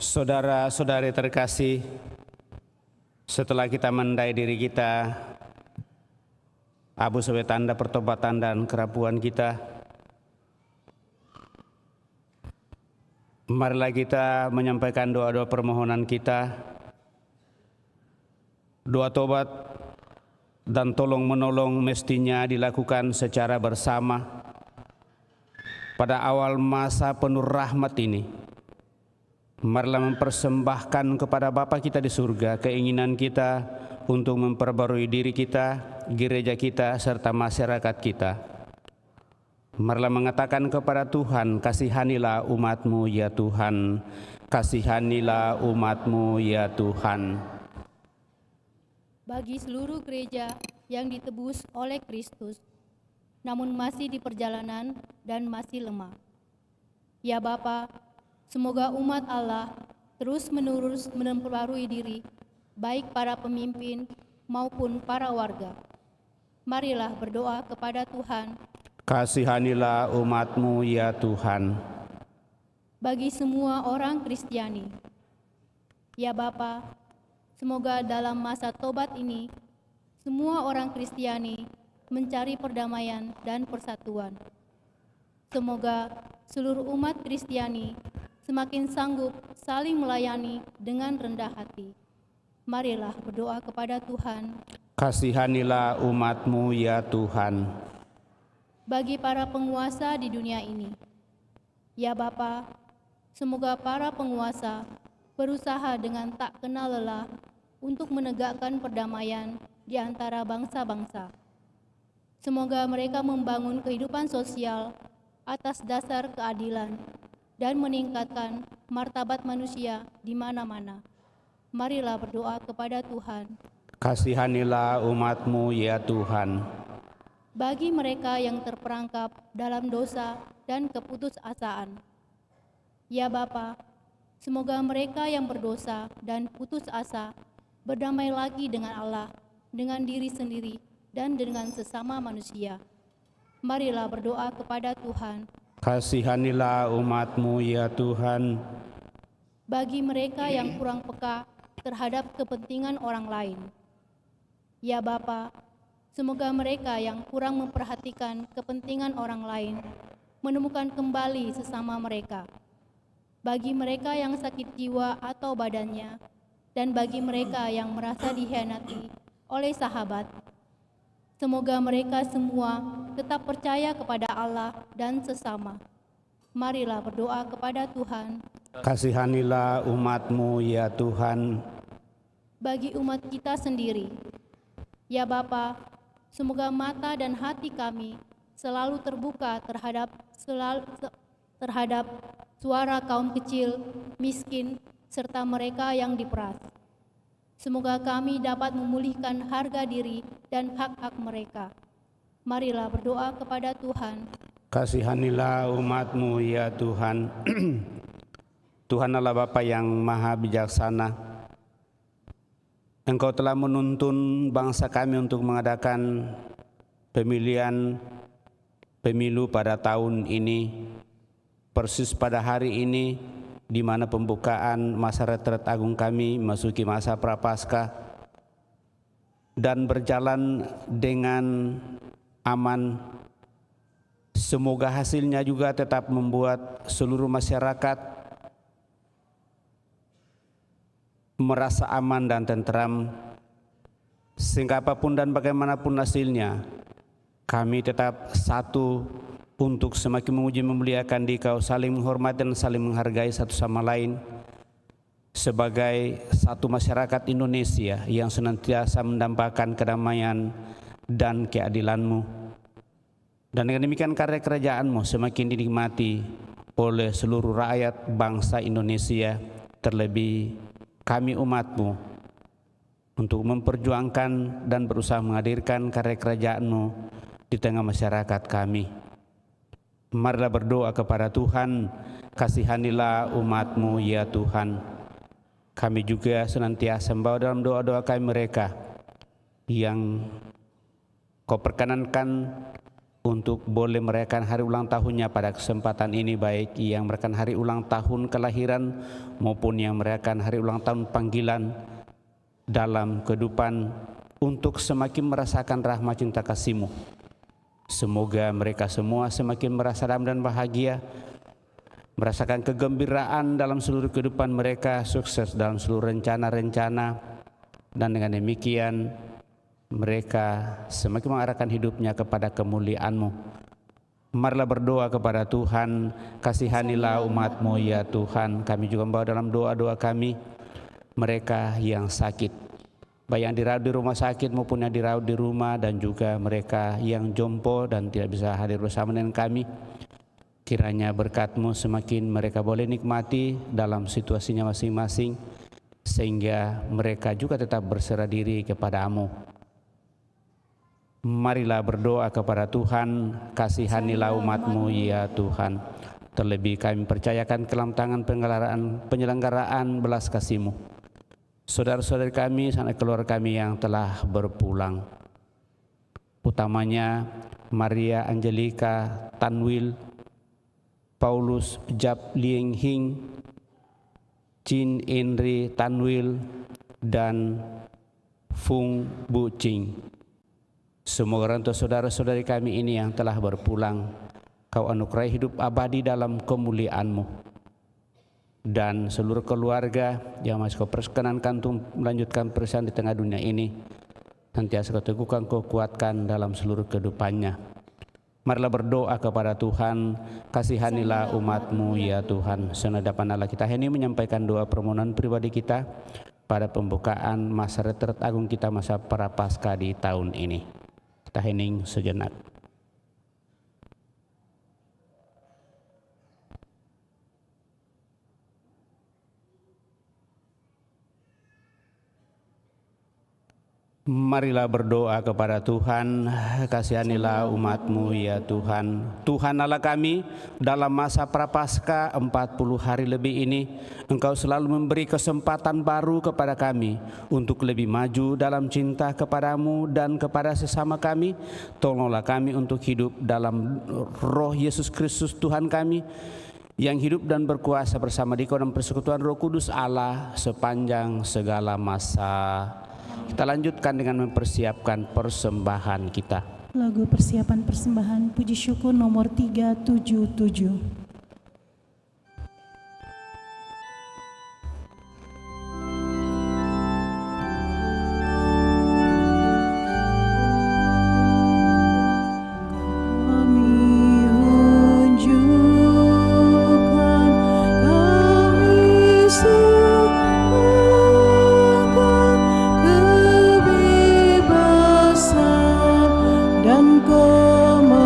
Saudara-saudari terkasih, setelah kita mendai diri kita, abu sebagai tanda pertobatan dan kerapuhan kita, marilah kita menyampaikan doa-doa permohonan kita, doa tobat dan tolong menolong mestinya dilakukan secara bersama pada awal masa penuh rahmat ini. Marilah mempersembahkan kepada Bapa kita di surga keinginan kita untuk memperbarui diri kita, gereja kita, serta masyarakat kita. Marilah mengatakan kepada Tuhan, kasihanilah umat-Mu ya Tuhan, kasihanilah umat-Mu ya Tuhan. Bagi seluruh gereja yang ditebus oleh Kristus, namun masih di perjalanan dan masih lemah. Ya Bapa, semoga umat Allah terus-menerus memperbarui diri, baik para pemimpin maupun para warga. Marilah berdoa kepada Tuhan. Kasihanilah umat-Mu ya Tuhan. Bagi semua orang Kristiani, ya Bapa, semoga dalam masa tobat ini, semua orang Kristiani mencari perdamaian dan persatuan. Semoga seluruh umat Kristiani semakin sanggup saling melayani dengan rendah hati. Marilah berdoa kepada Tuhan. Kasihanilah umat-Mu ya Tuhan. Bagi para penguasa di dunia ini, ya Bapa, semoga para penguasa berusaha dengan tak kenal lelah untuk menegakkan perdamaian di antara bangsa-bangsa. Semoga mereka membangun kehidupan sosial atas dasar keadilan dan meningkatkan martabat manusia di mana-mana. Marilah berdoa kepada Tuhan. Kasihanilah umat-Mu ya Tuhan. Bagi mereka yang terperangkap dalam dosa dan keputusasaan, ya Bapa, semoga mereka yang berdosa dan putus asa berdamai lagi dengan Allah, dengan diri sendiri, dan dengan sesama manusia. Marilah berdoa kepada Tuhan. Kasihanilah umat-Mu ya Tuhan. Bagi mereka yang kurang peka terhadap kepentingan orang lain, ya Bapa, semoga mereka yang kurang memperhatikan kepentingan orang lain menemukan kembali sesama mereka. Bagi mereka yang sakit jiwa atau badannya, dan bagi mereka yang merasa dikhianati oleh sahabat, semoga mereka semua tetap percaya kepada Allah dan sesama. Marilah berdoa kepada Tuhan. Kasihanilah umat-Mu ya Tuhan. Bagi umat kita sendiri, ya Bapa, semoga mata dan hati kami selalu terbuka terhadap suara kaum kecil, miskin, serta mereka yang diperas. Semoga kami dapat memulihkan harga diri dan hak-hak mereka. Marilah berdoa kepada Tuhan. Kasihanilah umat-Mu ya Tuhan. Tuhan Allah Bapa yang maha bijaksana, Engkau telah menuntun bangsa kami untuk mengadakan pemilu pada tahun ini, persis pada hari ini, di mana pembukaan masa retret agung kami memasuki masa prapaskah dan berjalan dengan aman. Semoga hasilnya juga tetap membuat seluruh masyarakat merasa aman dan tentram, sehingga apapun dan bagaimanapun hasilnya, kami tetap satu untuk semakin memuji memuliakan Dikau, saling menghormati dan saling menghargai satu sama lain sebagai satu masyarakat Indonesia yang senantiasa mendambakan kedamaian dan keadilan-Mu. Dan dengan demikian karya kerajaan-Mu semakin dinikmati oleh seluruh rakyat bangsa Indonesia, terlebih kami umat-Mu, untuk memperjuangkan dan berusaha menghadirkan karya kerajaan-Mu di tengah masyarakat kami. Marilah berdoa kepada Tuhan, kasihanilah umat-Mu ya Tuhan. Kami juga senantiasa membawa dalam doa-doa kami mereka yang Kau perkenankan untuk boleh merayakan hari ulang tahunnya pada kesempatan ini, baik yang merayakan hari ulang tahun kelahiran maupun yang merayakan hari ulang tahun panggilan dalam kehidupan, untuk semakin merasakan rahmat cinta kasih-Mu. Semoga mereka semua semakin merasa damai dan bahagia, merasakan kegembiraan dalam seluruh kehidupan mereka, sukses dalam seluruh rencana-rencana, dan dengan demikian mereka semakin mengarahkan hidupnya kepada kemuliaan-Mu. Marilah berdoa kepada Tuhan, kasihanilah umat-Mu ya Tuhan. Kami juga membawa dalam doa-doa kami mereka yang sakit, baik yang dirawat di rumah sakit maupun yang dirawat di rumah, dan juga mereka yang jompo dan tidak bisa hadir bersama dengan kami. Kiranya berkat-Mu semakin mereka boleh nikmati dalam situasinya masing-masing, sehingga mereka juga tetap berserah diri kepada-Mu. Marilah berdoa kepada Tuhan, kasihanilah umat-Mu ya Tuhan. Terlebih kami percayakan ke dalam tangan penyelenggaraan belas kasih-Mu saudara-saudari kami, sanak keluarga kami yang telah berpulang, utamanya Maria Angelika Tanwil, Paulus Jap Lieng Hing, Chin Indri Tanwil, dan Fung Bu Ching. Semoga untuk saudara-saudari kami ini yang telah berpulang, Kau anugerai hidup abadi dalam kemuliaan-Mu, dan seluruh keluarga yang masih Kau perkenankan untuk melanjutkan perjalanan di tengah dunia ini, senantiasa Kau teguhkan, Kau kuatkan dalam seluruh kehidupannya. Marilah berdoa kepada Tuhan, kasihanilah umat-Mu ya Tuhan. Senadapan Allah kita ini menyampaikan doa permohonan pribadi kita pada pembukaan masa retret agung kita, masa Prapaskah di tahun ini. Kita hening sejenak. Marilah berdoa kepada Tuhan, kasihanilah umat-Mu ya Tuhan. Tuhan Allah kami, dalam masa Prapaskah 40 hari lebih ini, Engkau selalu memberi kesempatan baru kepada kami untuk lebih maju dalam cinta kepada-Mu dan kepada sesama kami. Tolonglah kami untuk hidup dalam roh Yesus Kristus Tuhan kami, yang hidup dan berkuasa bersama di dalam persekutuan Roh Kudus Allah sepanjang segala masa. Kita lanjutkan dengan mempersiapkan persembahan kita. Lagu persiapan persembahan puji syukur nomor 377. dan kemerdekaan.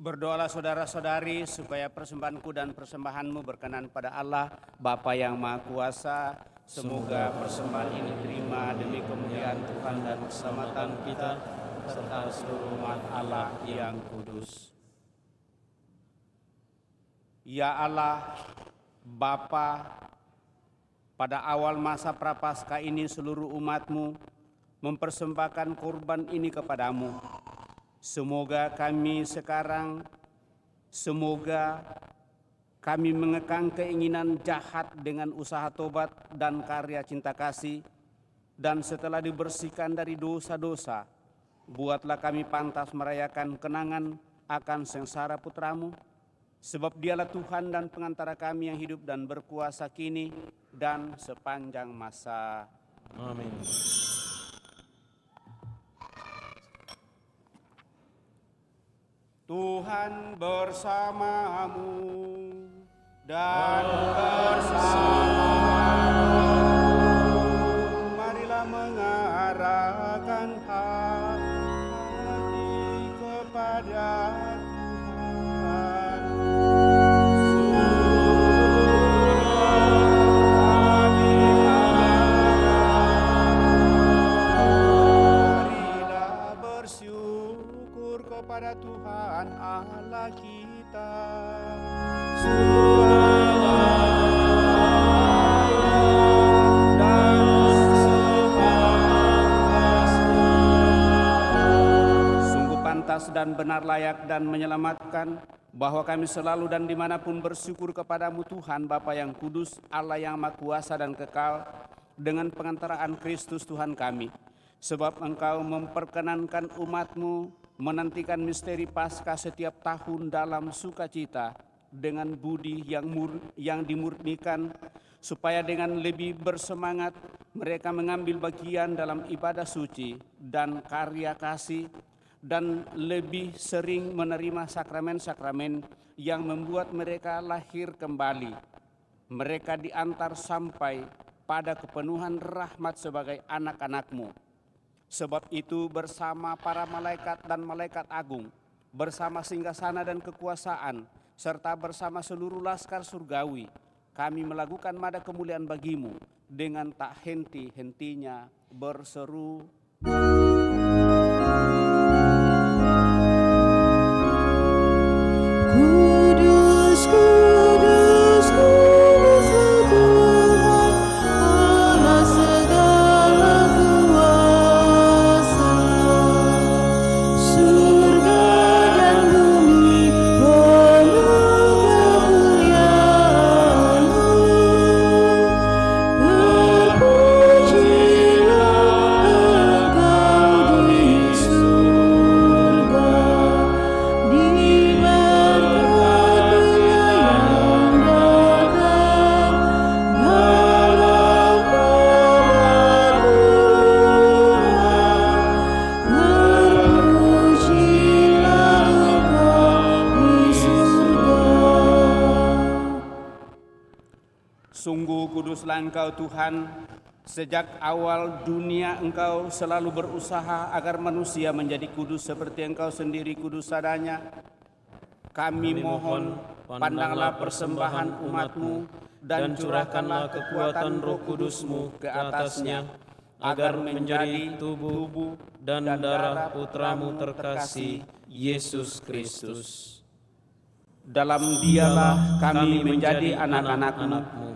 Berdoalah saudara-saudari supaya persembahanku dan persembahanmu berkenan pada Allah Bapa yang Maha Kuasa. Semoga persembahan ini terima demi kemuliaan Tuhan dan keselamatan kita serta seluruh umat Allah yang kudus. Ya Allah, Bapa, pada awal masa Prapaskah ini seluruh umat-Mu mempersembahkan kurban ini kepadamu. Semoga kami mengekang keinginan jahat dengan usaha tobat dan karya cinta kasih, dan setelah dibersihkan dari dosa-dosa, buatlah kami pantas merayakan kenangan akan sengsara putra-Mu, sebab Dialah Tuhan dan pengantara kami yang hidup dan berkuasa kini dan sepanjang masa. Amin. Tuhan bersamamu dan bersamamu. Marilah mengarahkan hati kepada Tuhan. Marilah bersyukur kepada Tuhan Allah kita. Sungguh pantas dan benar, layak dan menyelamatkan, bahwa kami selalu dan dimanapun bersyukur kepadamu Tuhan Bapa yang kudus, Allah yang Maha Kuasa dan kekal, dengan pengantaraan Kristus Tuhan kami. Sebab Engkau memperkenankan umat-Mu menantikan misteri Paskah setiap tahun dalam sukacita dengan budi yang dimurnikan, supaya dengan lebih bersemangat mereka mengambil bagian dalam ibadah suci dan karya kasih, dan lebih sering menerima sakramen-sakramen yang membuat mereka lahir kembali. Mereka diantar sampai pada kepenuhan rahmat sebagai anak-anak-Mu. Sebab itu bersama para malaikat dan malaikat agung, bersama singgasana dan kekuasaan, serta bersama seluruh laskar surgawi, kami melakukan mada kemuliaan bagi-Mu dengan tak henti-hentinya berseru, Kudus, kudus, kudus Tuhan, Allah segala kuasa. Surga dan bumi penuh kemuliaan-Mu. Terpujilah Engkau di surga, diberkatinya yang datang dalam nama Tuhan. Terpujilah Engkau di surga. sungguh kuduslah Engkau Tuhan. Sejak awal dunia Engkau selalu berusaha agar manusia menjadi kudus seperti Engkau sendiri kudus adanya. Kami mohon, pandanglah persembahan umat-Mu dan curahkanlah kekuatan Roh Kudus-Mu ke atasnya, agar menjadi tubuh dan darah Putra-Mu terkasih, Yesus Kristus. Dalam Dialah kami menjadi anak-anak-Mu,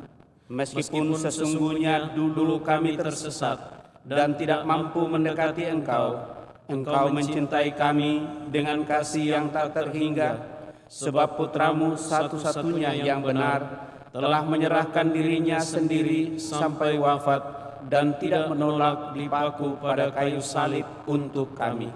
meskipun sesungguhnya dulu kami tersesat dan tidak mampu mendekati Engkau. Engkau mencintai kami dengan kasih yang tak terhingga, sebab Putra-Mu satu-satunya yang benar telah menyerahkan dirinya sendiri sampai wafat dan tidak menolak dipaku pada kayu salib untuk kami.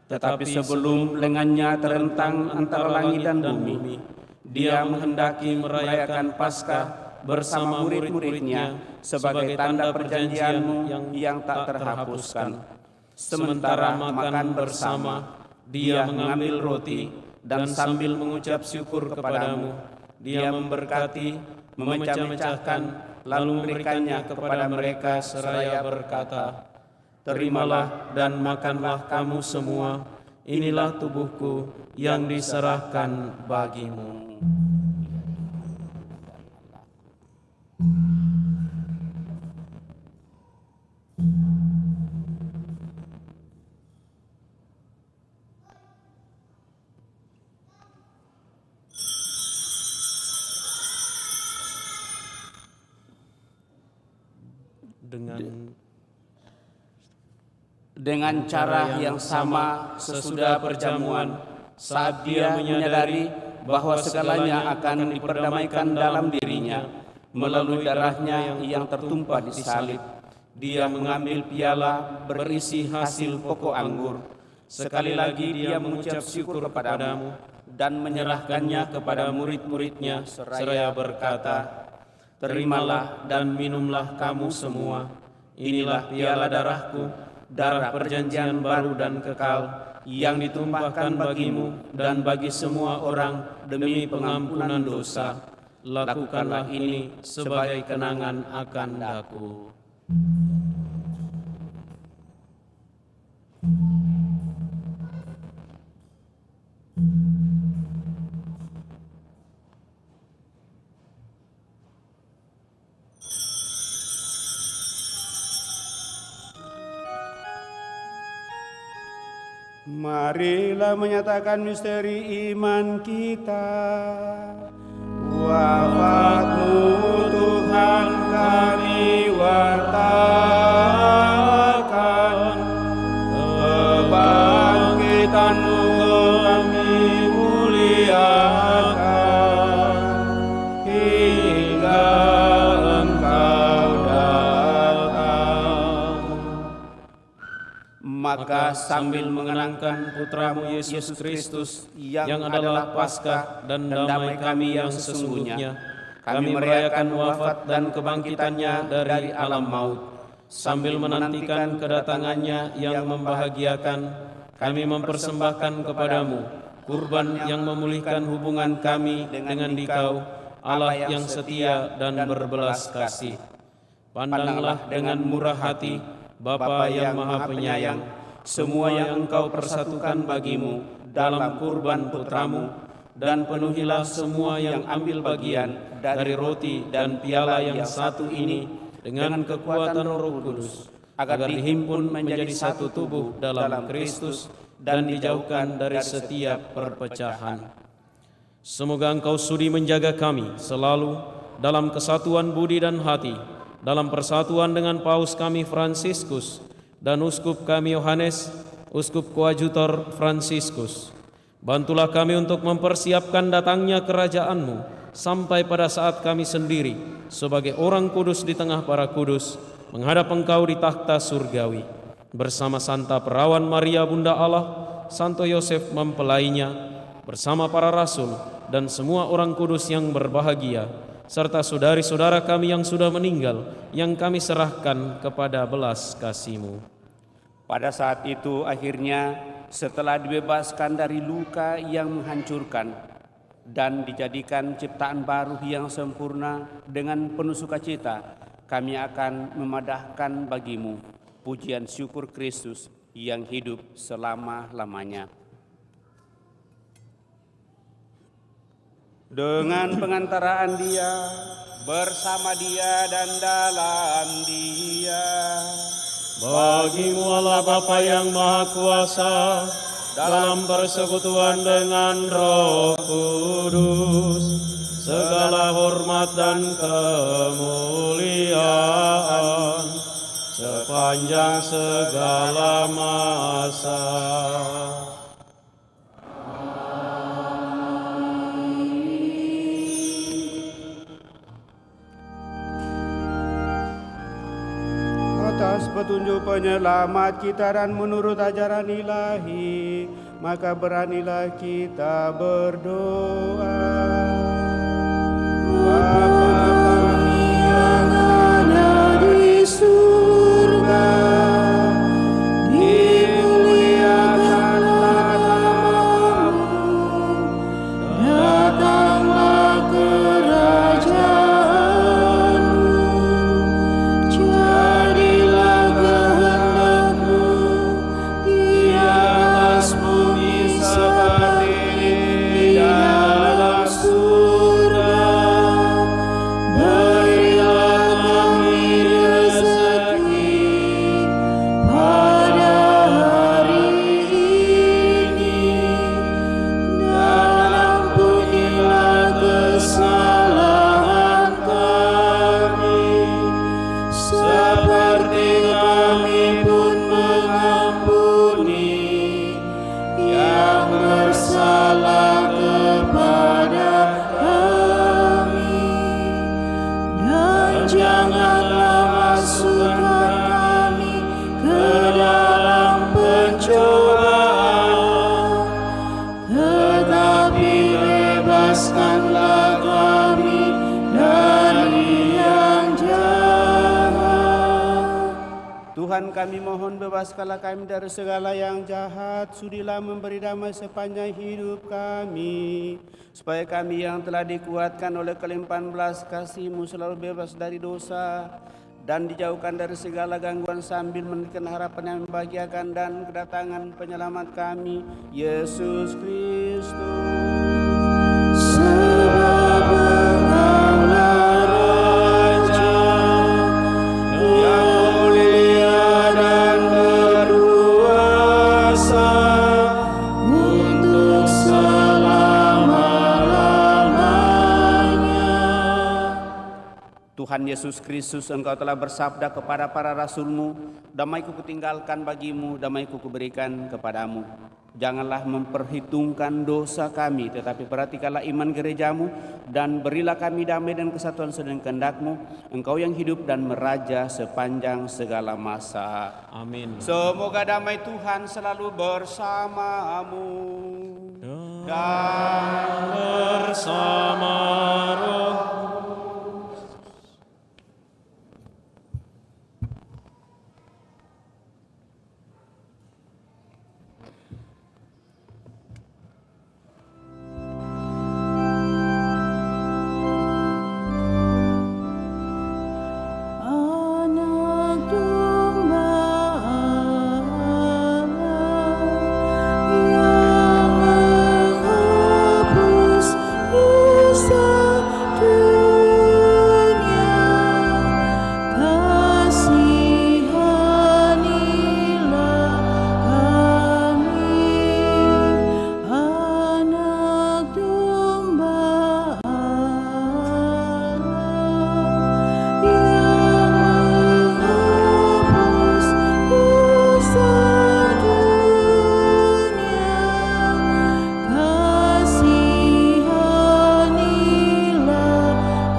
Tetapi sebelum lengannya terentang antara langit dan bumi, Dia menghendaki merayakan Paskah bersama murid-murid-Nya sebagai tanda perjanjian-Mu yang tak terhapuskan. Sementara makan bersama, Dia mengambil roti dan sambil mengucap syukur kepadamu, Dia memberkati, memecah-mecahkan, lalu memberikannya kepada mereka seraya berkata, "Terimalah dan makanlah kamu semua, inilah tubuhku yang diserahkan bagimu. Dengan cara yang sama sesudah perjamuan, saat dia menyadari bahwa segalanya akan diperdamaikan dalam dirinya melalui darahnya yang tertumpah di salib, dia mengambil piala berisi hasil pokok anggur. Sekali lagi dia mengucap syukur kepadamu dan menyerahkannya kepada murid-muridnya seraya berkata, "Terimalah dan minumlah kamu semua. Inilah piala darahku, darah perjanjian baru dan kekal, yang ditumpahkan bagimu dan bagi semua orang demi pengampunan dosa. Lakukanlah ini sebagai kenangan akan aku." Marilah menyatakan misteri iman kita. Wafatmu Tuhan kami wartakan, kebangkitanmu kami muliakan, hingga Engkau datang. Maka sambil mengenangkan putramu Yesus Kristus yang adalah Paskah dan damai kami yang sesungguhnya, kami merayakan wafat dan kebangkitannya dari alam maut. Sambil menantikan kedatangannya yang membahagiakan, kami mempersembahkan kepadamu kurban yang memulihkan hubungan kami dengan Dikau, Allah yang setia dan berbelas kasih. Pandanglah dengan murah hati Bapa yang Maha Penyayang, semua yang Engkau persatukan bagimu dalam kurban putramu, dan penuhilah semua yang ambil bagian dari roti dan piala yang satu ini dengan kekuatan Roh Kudus, agar dihimpun menjadi satu tubuh dalam Kristus dan dijauhkan dari setiap perpecahan. Semoga Engkau sudi menjaga kami selalu dalam kesatuan budi dan hati, dalam persatuan dengan Paus kami Fransiskus dan Uskup kami Yohanes, Uskup Koadjutor Fransiskus. Bantulah kami untuk mempersiapkan datangnya kerajaan-Mu sampai pada saat kami sendiri sebagai orang kudus di tengah para kudus menghadap Engkau di takhta surgawi, bersama Santa Perawan Maria Bunda Allah, Santo Yosef mempelainya, bersama para rasul dan semua orang kudus yang berbahagia, serta saudari-saudara kami yang sudah meninggal, yang kami serahkan kepada belas kasih-Mu. Pada saat itu akhirnya setelah dibebaskan dari luka yang menghancurkan dan dijadikan ciptaan baru yang sempurna dengan penuh sukacita, kami akan memadahkan bagimu pujian syukur Kristus yang hidup selama-lamanya. Dengan pengantaraan Dia, bersama Dia dan dalam Dia, Bagimu Allah Bapa yang Maha Kuasa, dalam persekutuan dengan Roh Kudus, segala hormat dan kemuliaan sepanjang segala masa. Atas petunjuk penyelamat kita dan menurut ajaran ilahi, maka beranilah kita berdoa. Bapa kami yang ada di surga, dimuliakanlah namamu, datanglah kerajaanmu, jadilah kehendak-Mu di atas bumi Tuhan, kami mohon bebaskanlah kami dari segala yang jahat, sudilah memberi damai sepanjang hidup kami, supaya kami yang telah dikuatkan oleh kelimpahan belas kasih-Mu selalu bebas dari dosa, dan dijauhkan dari segala gangguan sambil menantikan harapan yang membahagiakan dan kedatangan penyelamat kami, Yesus Kristus. Sebab Engkaulah Raja yang mulia dan berkuasa untuk selama-lamanya. Tuhan Yesus Kristus, Engkau telah bersabda kepada para rasul-Mu, damai-Ku kutinggalkan bagimu, damai-Ku kuberikan kepadamu. Janganlah memperhitungkan dosa kami, tetapi perhatikanlah iman gereja-Mu, dan berilah kami damai dan kesatuan sedang kehendak-Mu, Engkau yang hidup dan meraja sepanjang segala masa. Amin. Semoga damai Tuhan selalu bersamamu. Dan Bersama roh. Anak domba Allah yang menghapus dosa dunia, kasihanilah kami. Anak domba Allah yang menghapus dosa dunia, kasihanilah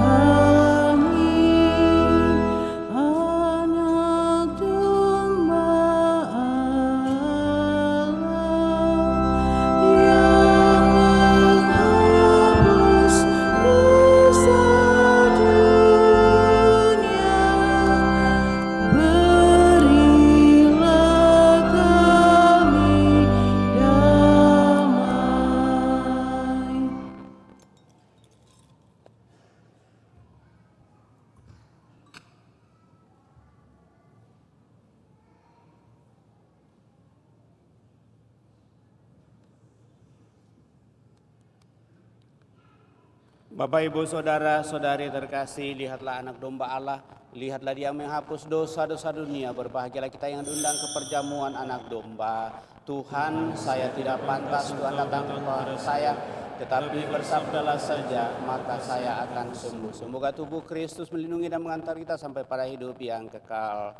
kami. Anak domba Allah yang menghapus dosa dunia, berilah kami damai. Bapak, Ibu, Saudara, Saudari terkasih, lihatlah anak domba Allah, lihatlah Dia menghapus dosa-dosa dunia. Berbahagialah kita yang diundang ke perjamuan anak domba. Tuhan, saya tidak pantas Tuhan datang kepada saya, tetapi bersabdalah saja, maka saya akan sembuh. Semoga tubuh Kristus melindungi dan mengantar kita sampai pada hidup yang kekal.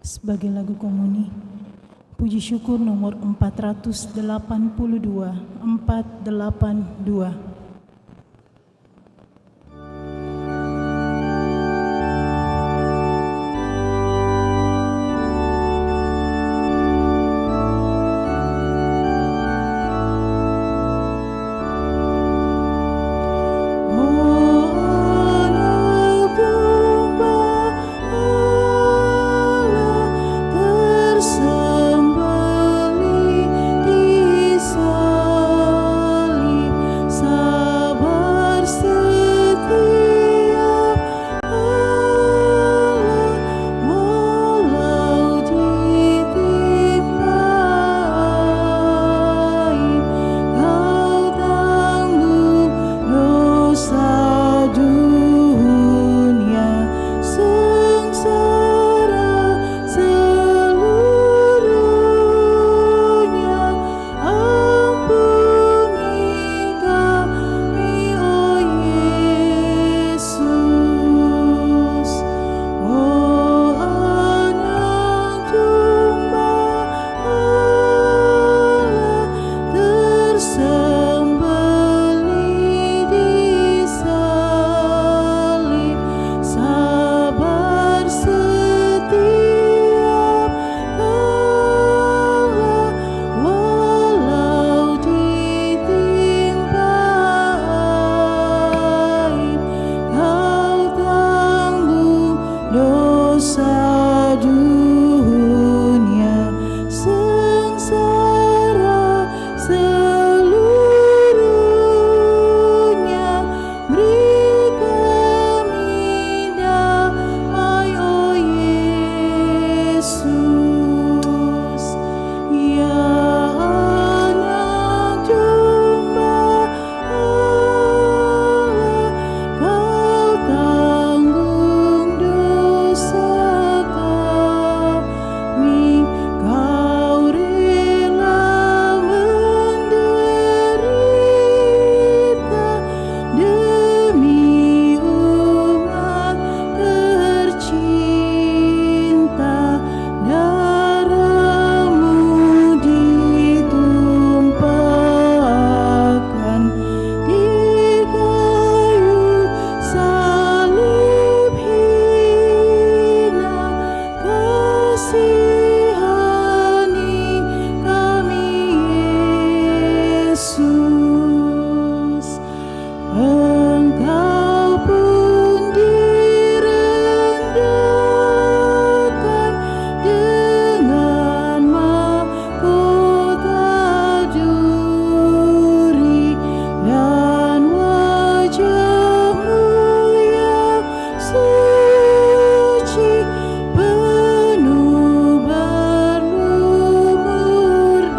sebagai lagu komuni. Puji syukur nomor 482. Tersembelih di salib, sabar setiap Allah, walau ditimpain, kau tanggung dosa dunia, sengsara seluruhnya. Ampuni kami, oh Yesus. Oh Anak Domba Allah, tersembelih di salib, sabar setiap kala, walau ditimpain, kau tanggung dosa dunia, sengsara seluruhnya. Beri kami damai, oh Yesus. Ya Anak Domba Allah, kau tanggung dosa kami, kau rela menderita demi umat tercinta. Darahmu ditumpahkan di kayu salib hina, kasihani kami Yesus. Engkau pun direndahkan dengan mahkota duri, dan wajah-Mu yang suci penuh berlumur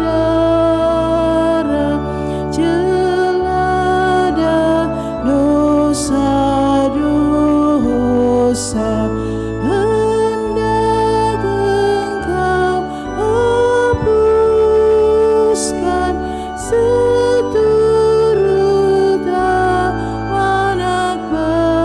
darah, celada dosa-dosa. Hendak Engkau hapuskan seturut amanat Bapa.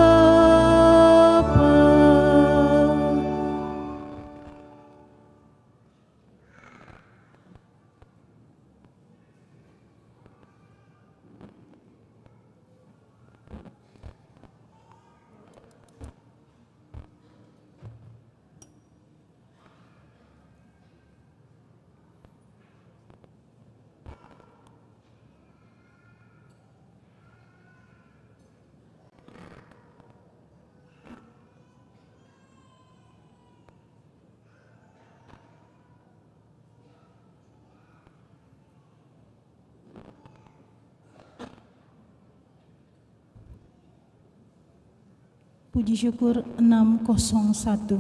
Puji syukur 601.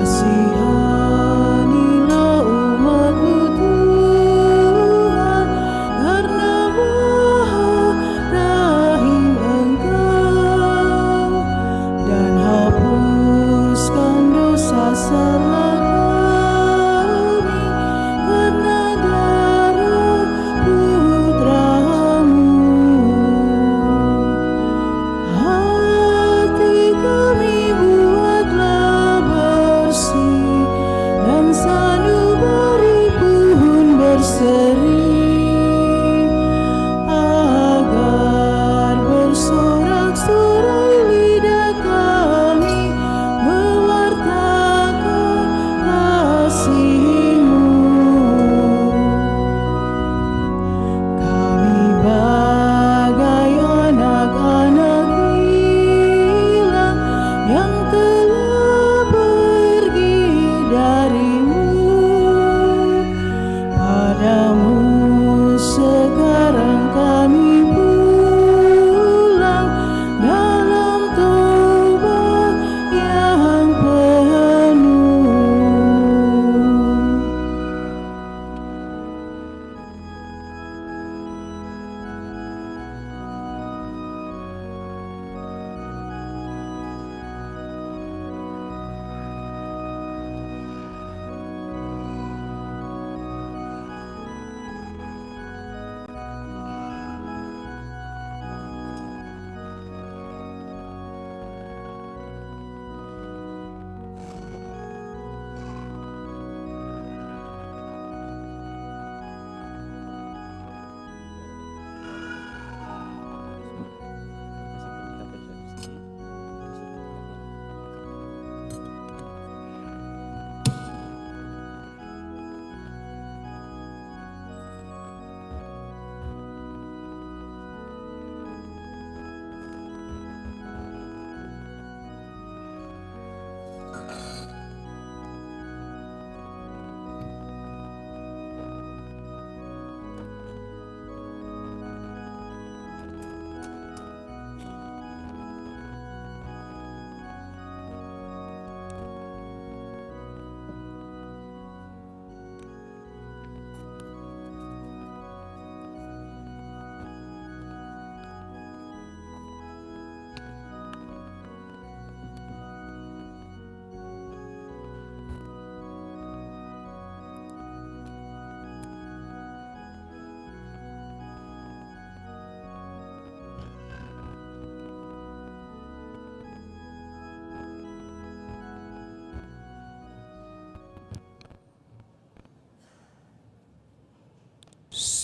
Kasihanilah umat-Mu Tuhan, karena Maha Rahim Engkau, dan hapuskan dosa selama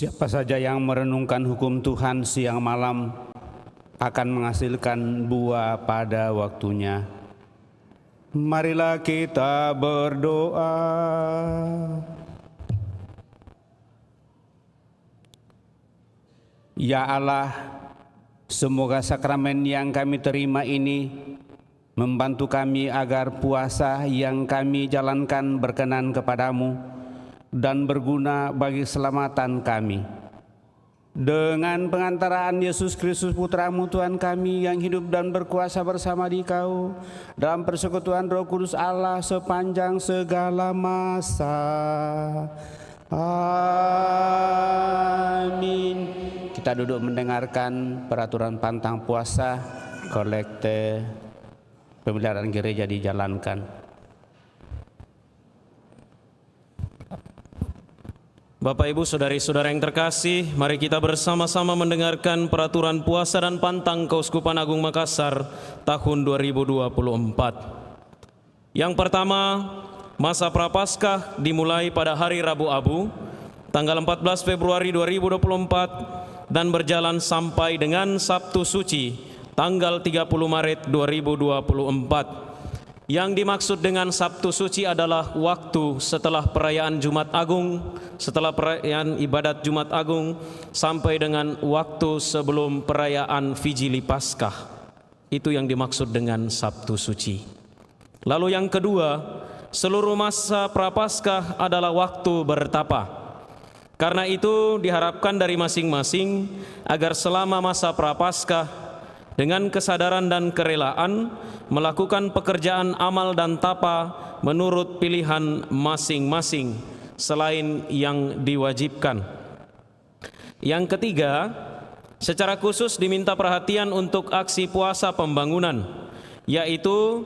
Siapa saja yang merenungkan hukum Tuhan siang malam akan menghasilkan buah pada waktunya. Marilah kita berdoa. Ya Allah, semoga sakramen yang kami terima ini membantu kami agar puasa yang kami jalankan berkenan kepadamu dan berguna bagi keselamatan kami. Dengan pengantaraan Yesus Kristus Putramu Tuhan kami yang hidup dan berkuasa bersama di Kau dalam persekutuan Roh Kudus Allah sepanjang segala masa. Amin. Kita duduk mendengarkan peraturan pantang puasa, kolekte pemeliharaan gereja dijalankan. Bapak, Ibu, Saudari-saudara yang terkasih, mari kita bersama-sama mendengarkan peraturan puasa dan pantang Keuskupan Agung Makassar tahun 2024. Yang pertama, masa Prapaskah dimulai pada hari Rabu Abu, tanggal 14 Februari 2024 dan berjalan sampai dengan Sabtu Suci, tanggal 30 Maret 2024. Yang dimaksud dengan Sabtu Suci adalah waktu setelah perayaan Jumat Agung, setelah perayaan ibadat Jumat Agung, sampai dengan waktu sebelum perayaan Vigili Paskah. Itu yang dimaksud dengan Sabtu Suci. Lalu yang kedua, seluruh masa Prapaskah adalah waktu bertapa. Karena itu diharapkan dari masing-masing agar selama masa Prapaskah dengan kesadaran dan kerelaan melakukan pekerjaan amal dan tapa menurut pilihan masing-masing selain yang diwajibkan. Yang ketiga, secara khusus diminta perhatian untuk aksi puasa pembangunan, yaitu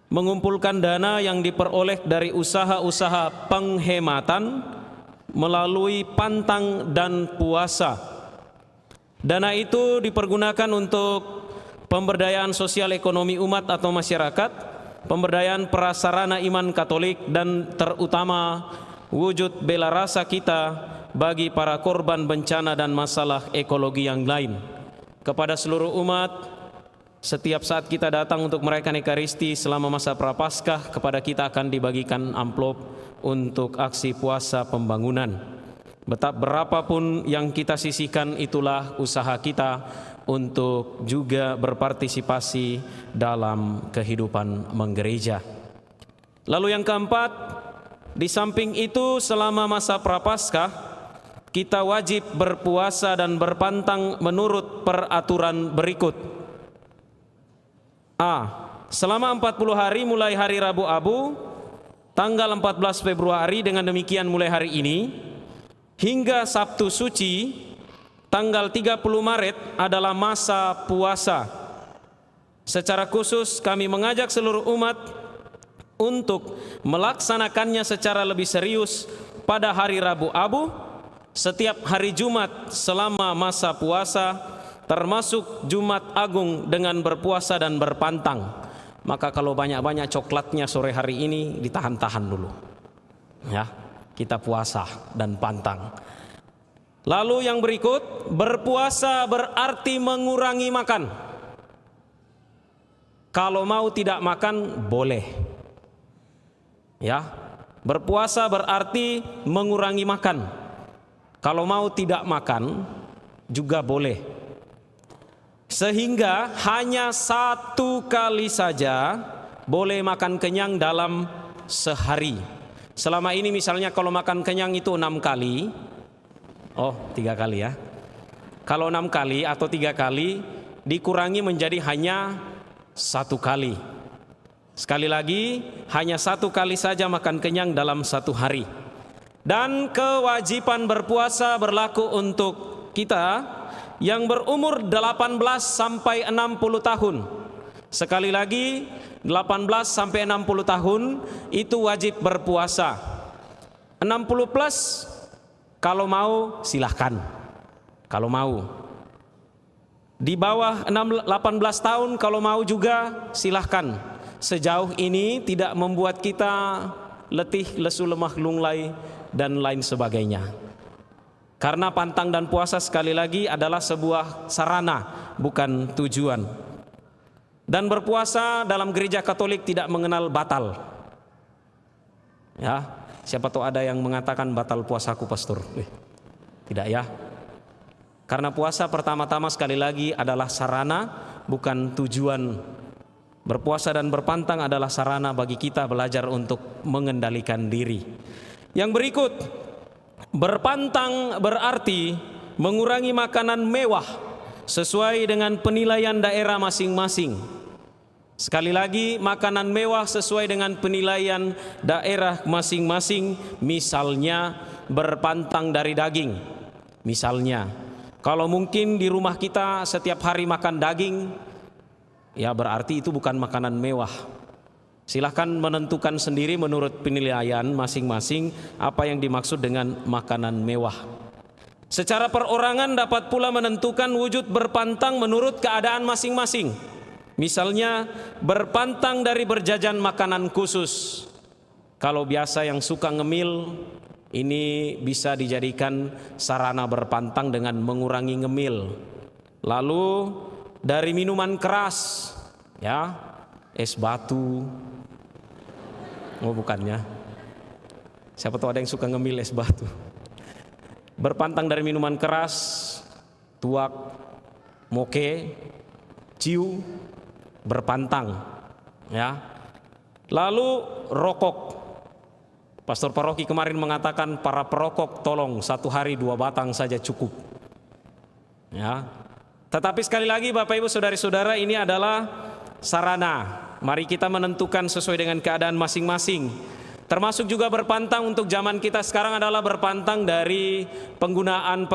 mengumpulkan dana yang diperoleh dari usaha-usaha penghematan melalui pantang dan puasa. Dana itu dipergunakan untuk pemberdayaan sosial ekonomi umat atau masyarakat, pemberdayaan prasarana iman Katolik, dan terutama wujud bela rasa kita bagi para korban bencana dan masalah ekologi yang lain. Kepada seluruh umat, setiap saat kita datang untuk merayakan Ekaristi selama masa Prapaskah, kepada kita akan dibagikan amplop untuk aksi puasa pembangunan. Berapapun yang kita sisihkan, itulah usaha kita untuk juga berpartisipasi dalam kehidupan menggereja. Lalu yang keempat, di samping itu selama masa Prapaskah kita wajib berpuasa dan berpantang menurut peraturan berikut. A. Selama 40 hari mulai hari Rabu Abu tanggal 14 Februari, dengan demikian mulai hari ini hingga Sabtu Suci tanggal 30 Maret adalah masa puasa. Secara khusus kami mengajak seluruh umat untuk melaksanakannya secara lebih serius pada hari Rabu Abu, setiap hari Jumat selama masa puasa, termasuk Jumat Agung dengan berpuasa dan berpantang. Maka kalau banyak-banyak coklatnya sore hari ini ditahan-tahan dulu, ya, kita puasa dan pantang. Lalu yang berikut, berpuasa berarti mengurangi makan. Kalau mau tidak makan boleh, ya. Berpuasa berarti mengurangi makan. Kalau mau tidak makan juga boleh. Sehingga hanya 1 kali saja boleh makan kenyang dalam sehari. Selama ini misalnya kalau makan kenyang itu 6 kali. Oh, 3 kali ya. Kalau 6 kali atau 3 kali dikurangi menjadi hanya 1 kali. Sekali lagi, hanya 1 kali saja makan kenyang dalam 1 hari. Dan kewajiban berpuasa berlaku untuk kita yang berumur 18 sampai 60 tahun. Sekali lagi, 18 sampai 60 tahun itu wajib berpuasa. 60 plus kalau mau silahkan. Kalau mau. Di bawah 18 tahun kalau mau juga silahkan. Sejauh ini tidak membuat kita letih, lesu, lemah, lunglai dan lain sebagainya. Karena pantang dan puasa sekali lagi adalah sebuah sarana, bukan tujuan. Dan berpuasa dalam gereja Katolik tidak mengenal batal. Ya, siapa tahu ada yang mengatakan batal puasaku, pastor. Tidak ya. Karena puasa pertama-tama sekali lagi adalah sarana, bukan tujuan. Berpuasa dan berpantang adalah sarana bagi kita belajar untuk mengendalikan diri. Yang berikut, berpantang berarti mengurangi makanan mewah sesuai dengan penilaian daerah masing-masing. Sekali lagi, makanan mewah sesuai dengan penilaian daerah masing-masing. Misalnya berpantang dari daging. Misalnya, kalau mungkin di rumah kita setiap hari makan daging, ya berarti itu bukan makanan mewah. Silahkan menentukan sendiri menurut penilaian masing-masing apa yang dimaksud dengan makanan mewah. Secara perorangan dapat pula menentukan wujud berpantang menurut keadaan masing-masing. Misalnya berpantang dari berjajan makanan khusus. Kalau biasa yang suka ngemil, ini bisa dijadikan sarana berpantang dengan mengurangi ngemil. Lalu dari minuman keras, ya, es batu. Oh bukannya. Siapa tahu ada yang suka ngemil es batu. Berpantang dari minuman keras, tuak, moke, ciu, berpantang, ya. Lalu rokok. Pastor paroki kemarin mengatakan para perokok tolong 1 hari 2 batang saja cukup, ya. Tetapi sekali lagi Bapak Ibu Saudari-saudara, ini adalah sarana. Mari kita menentukan sesuai dengan keadaan masing-masing. Termasuk juga berpantang untuk zaman kita sekarang adalah berpantang dari penggunaan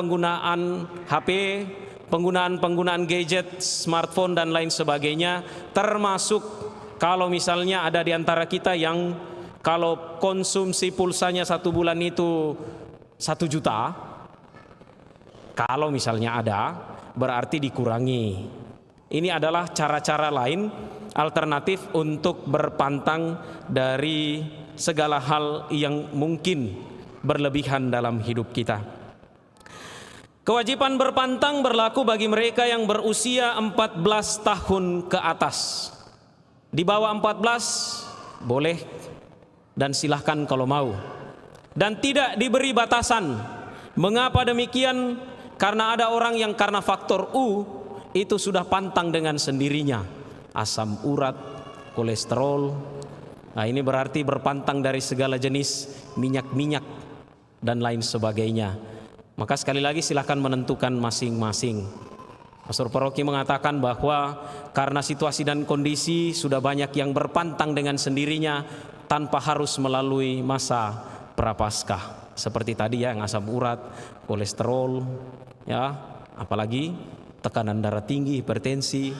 HP, penggunaan gadget, smartphone dan lain sebagainya. Termasuk kalau misalnya ada di antara kita yang kalau konsumsi pulsanya 1 bulan itu 1 juta, kalau misalnya ada, berarti dikurangi. Ini adalah cara-cara lain alternatif untuk berpantang dari segala hal yang mungkin berlebihan dalam hidup kita. Kewajiban berpantang berlaku bagi mereka yang berusia 14 tahun ke atas. Di bawah 14 boleh dan silahkan kalau mau. Dan tidak diberi batasan. Mengapa demikian? Karena ada orang yang karena faktor U itu sudah pantang dengan sendirinya. Asam urat, kolesterol. Nah ini berarti berpantang dari segala jenis minyak-minyak dan lain sebagainya. Maka sekali lagi silahkan menentukan masing-masing. Pastor paroki mengatakan bahwa karena situasi dan kondisi sudah banyak yang berpantang dengan sendirinya tanpa harus melalui masa prapaskah. Seperti tadi ya, yang asam urat, kolesterol, ya, apalagi tekanan darah tinggi, hipertensi.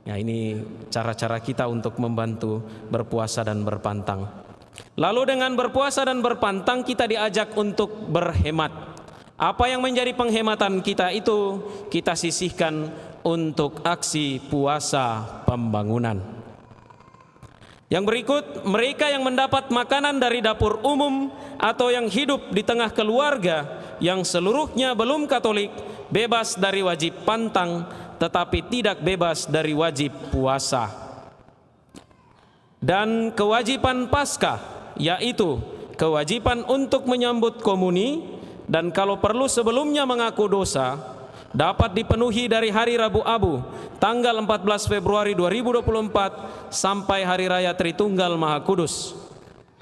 Ya, ini cara-cara kita untuk membantu berpuasa dan berpantang. Lalu dengan berpuasa dan berpantang kita diajak untuk berhemat. Apa yang menjadi penghematan kita itu kita sisihkan untuk aksi puasa pembangunan. Yang berikut, mereka yang mendapat makanan dari dapur umum atau yang hidup di tengah keluarga yang seluruhnya belum Katolik bebas dari wajib pantang, tetapi tidak bebas dari wajib puasa. Dan kewajiban Paskah, yaitu kewajiban untuk menyambut komuni dan kalau perlu sebelumnya mengaku dosa, dapat dipenuhi dari hari Rabu Abu tanggal 14 Februari 2024 sampai hari raya Tritunggal Maha Kudus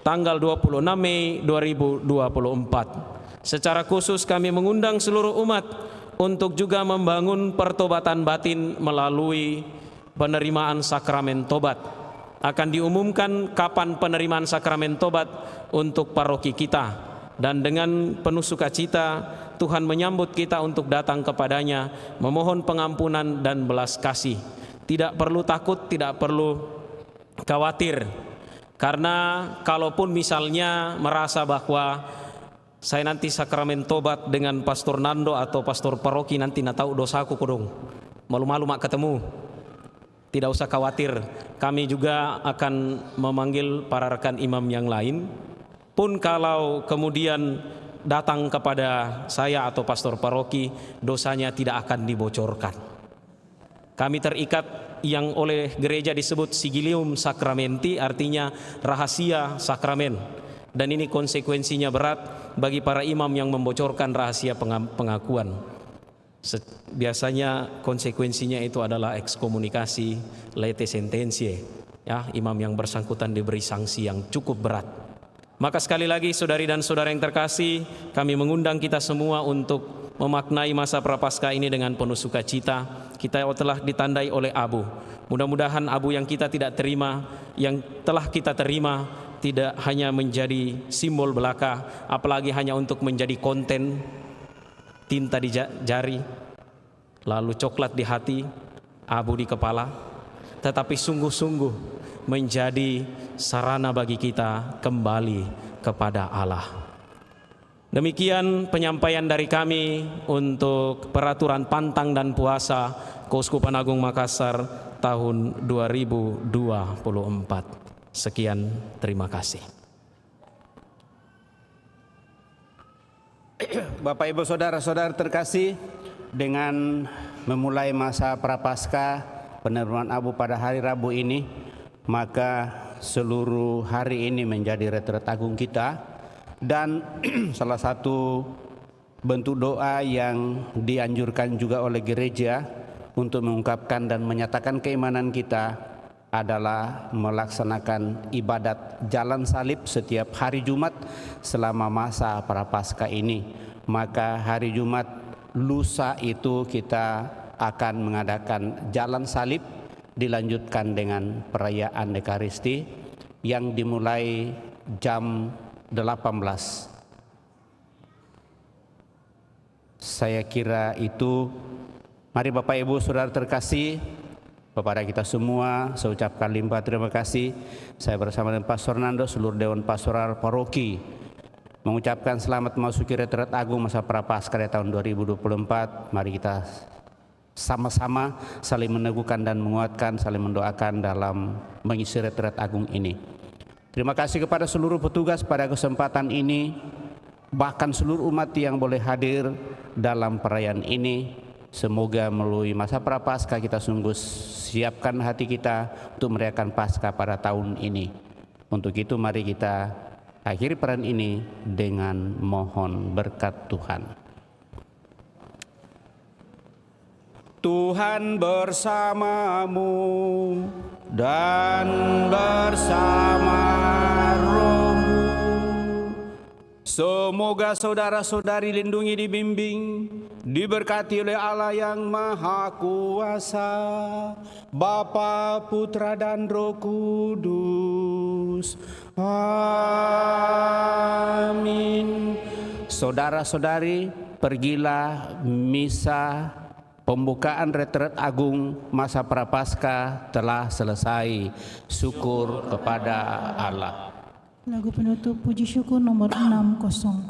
tanggal 26 Mei 2024. Secara khusus kami mengundang seluruh umat untuk juga membangun pertobatan batin melalui penerimaan sakramen tobat. Akan diumumkan kapan penerimaan sakramen tobat untuk paroki kita. Dan dengan penuh sukacita Tuhan menyambut kita untuk datang kepadanya, memohon pengampunan dan belas kasih. Tidak perlu takut, tidak perlu khawatir. Karena kalaupun misalnya merasa bahwa saya nanti sakramen tobat dengan Pastor Nando atau Pastor Paroki nanti nak tahu dosaku kodong, malu-malu mak ketemu. Tidak usah khawatir, kami juga akan memanggil para rekan imam yang lain. Pun kalau kemudian datang kepada saya atau pastor paroki, dosanya tidak akan dibocorkan. Kami terikat yang oleh gereja disebut sigilium sacramenti, artinya rahasia sakramen. Dan ini konsekuensinya berat bagi para imam yang membocorkan rahasia pengakuan. Biasanya konsekuensinya itu adalah ekskomunikasi, lete sententiae. Ya, imam yang bersangkutan diberi sanksi yang cukup berat. Maka sekali lagi saudari dan saudara yang terkasih, kami mengundang kita semua untuk memaknai masa Prapaskah ini dengan penuh sukacita. Kita telah ditandai oleh abu. Mudah-mudahan abu yang kita tidak terima, yang telah kita terima, tidak hanya menjadi simbol belaka, apalagi hanya untuk menjadi konten, tinta di jari, lalu coklat di hati, abu di kepala, tetapi sungguh-sungguh menjadi sarana bagi kita kembali kepada Allah. Demikian penyampaian dari kami untuk peraturan pantang dan puasa Keuskupan Agung Makassar tahun 2024. Sekian, terima kasih. Bapak Ibu Saudara-saudara terkasih, dengan memulai masa Prapaskah penerimaan abu pada hari Rabu ini, maka seluruh hari ini menjadi retret agung kita, dan salah satu bentuk doa yang dianjurkan juga oleh gereja untuk mengungkapkan dan menyatakan keimanan kita adalah melaksanakan ibadat jalan salib setiap hari Jumat selama masa Prapaskah ini. Maka hari Jumat lusa itu kita akan mengadakan jalan salib, dilanjutkan dengan perayaan Ekaristi yang dimulai jam 18. Saya kira itu. Mari Bapak Ibu Saudara terkasih, kepada kita semua saya ucapkan limpah terima kasih. Saya bersama dengan Pastor Nando, seluruh Dewan Pastoral Paroki, mengucapkan selamat memasuki retret agung masa Prapaskah tahun 2024. Mari kita sama-sama saling meneguhkan dan menguatkan, saling mendoakan dalam mengisi retret agung ini. Terima kasih kepada seluruh petugas pada kesempatan ini, bahkan seluruh umat yang boleh hadir dalam perayaan ini. Semoga melalui masa Prapaskah kita sungguh siapkan hati kita untuk merayakan Paskah pada tahun ini. Untuk itu mari kita akhiri perayaan ini dengan mohon berkat Tuhan. Tuhan bersamamu dan bersama rohmu. Semoga saudara-saudari lindungi, dibimbing, diberkati oleh Allah yang Maha Kuasa, Bapa, Putra, dan Roh Kudus. Amin. Saudara-saudari, pergilah misa pembukaan retret agung masa Prapaskah telah selesai. Syukur kepada Allah. Lagu penutup puji syukur nomor 600.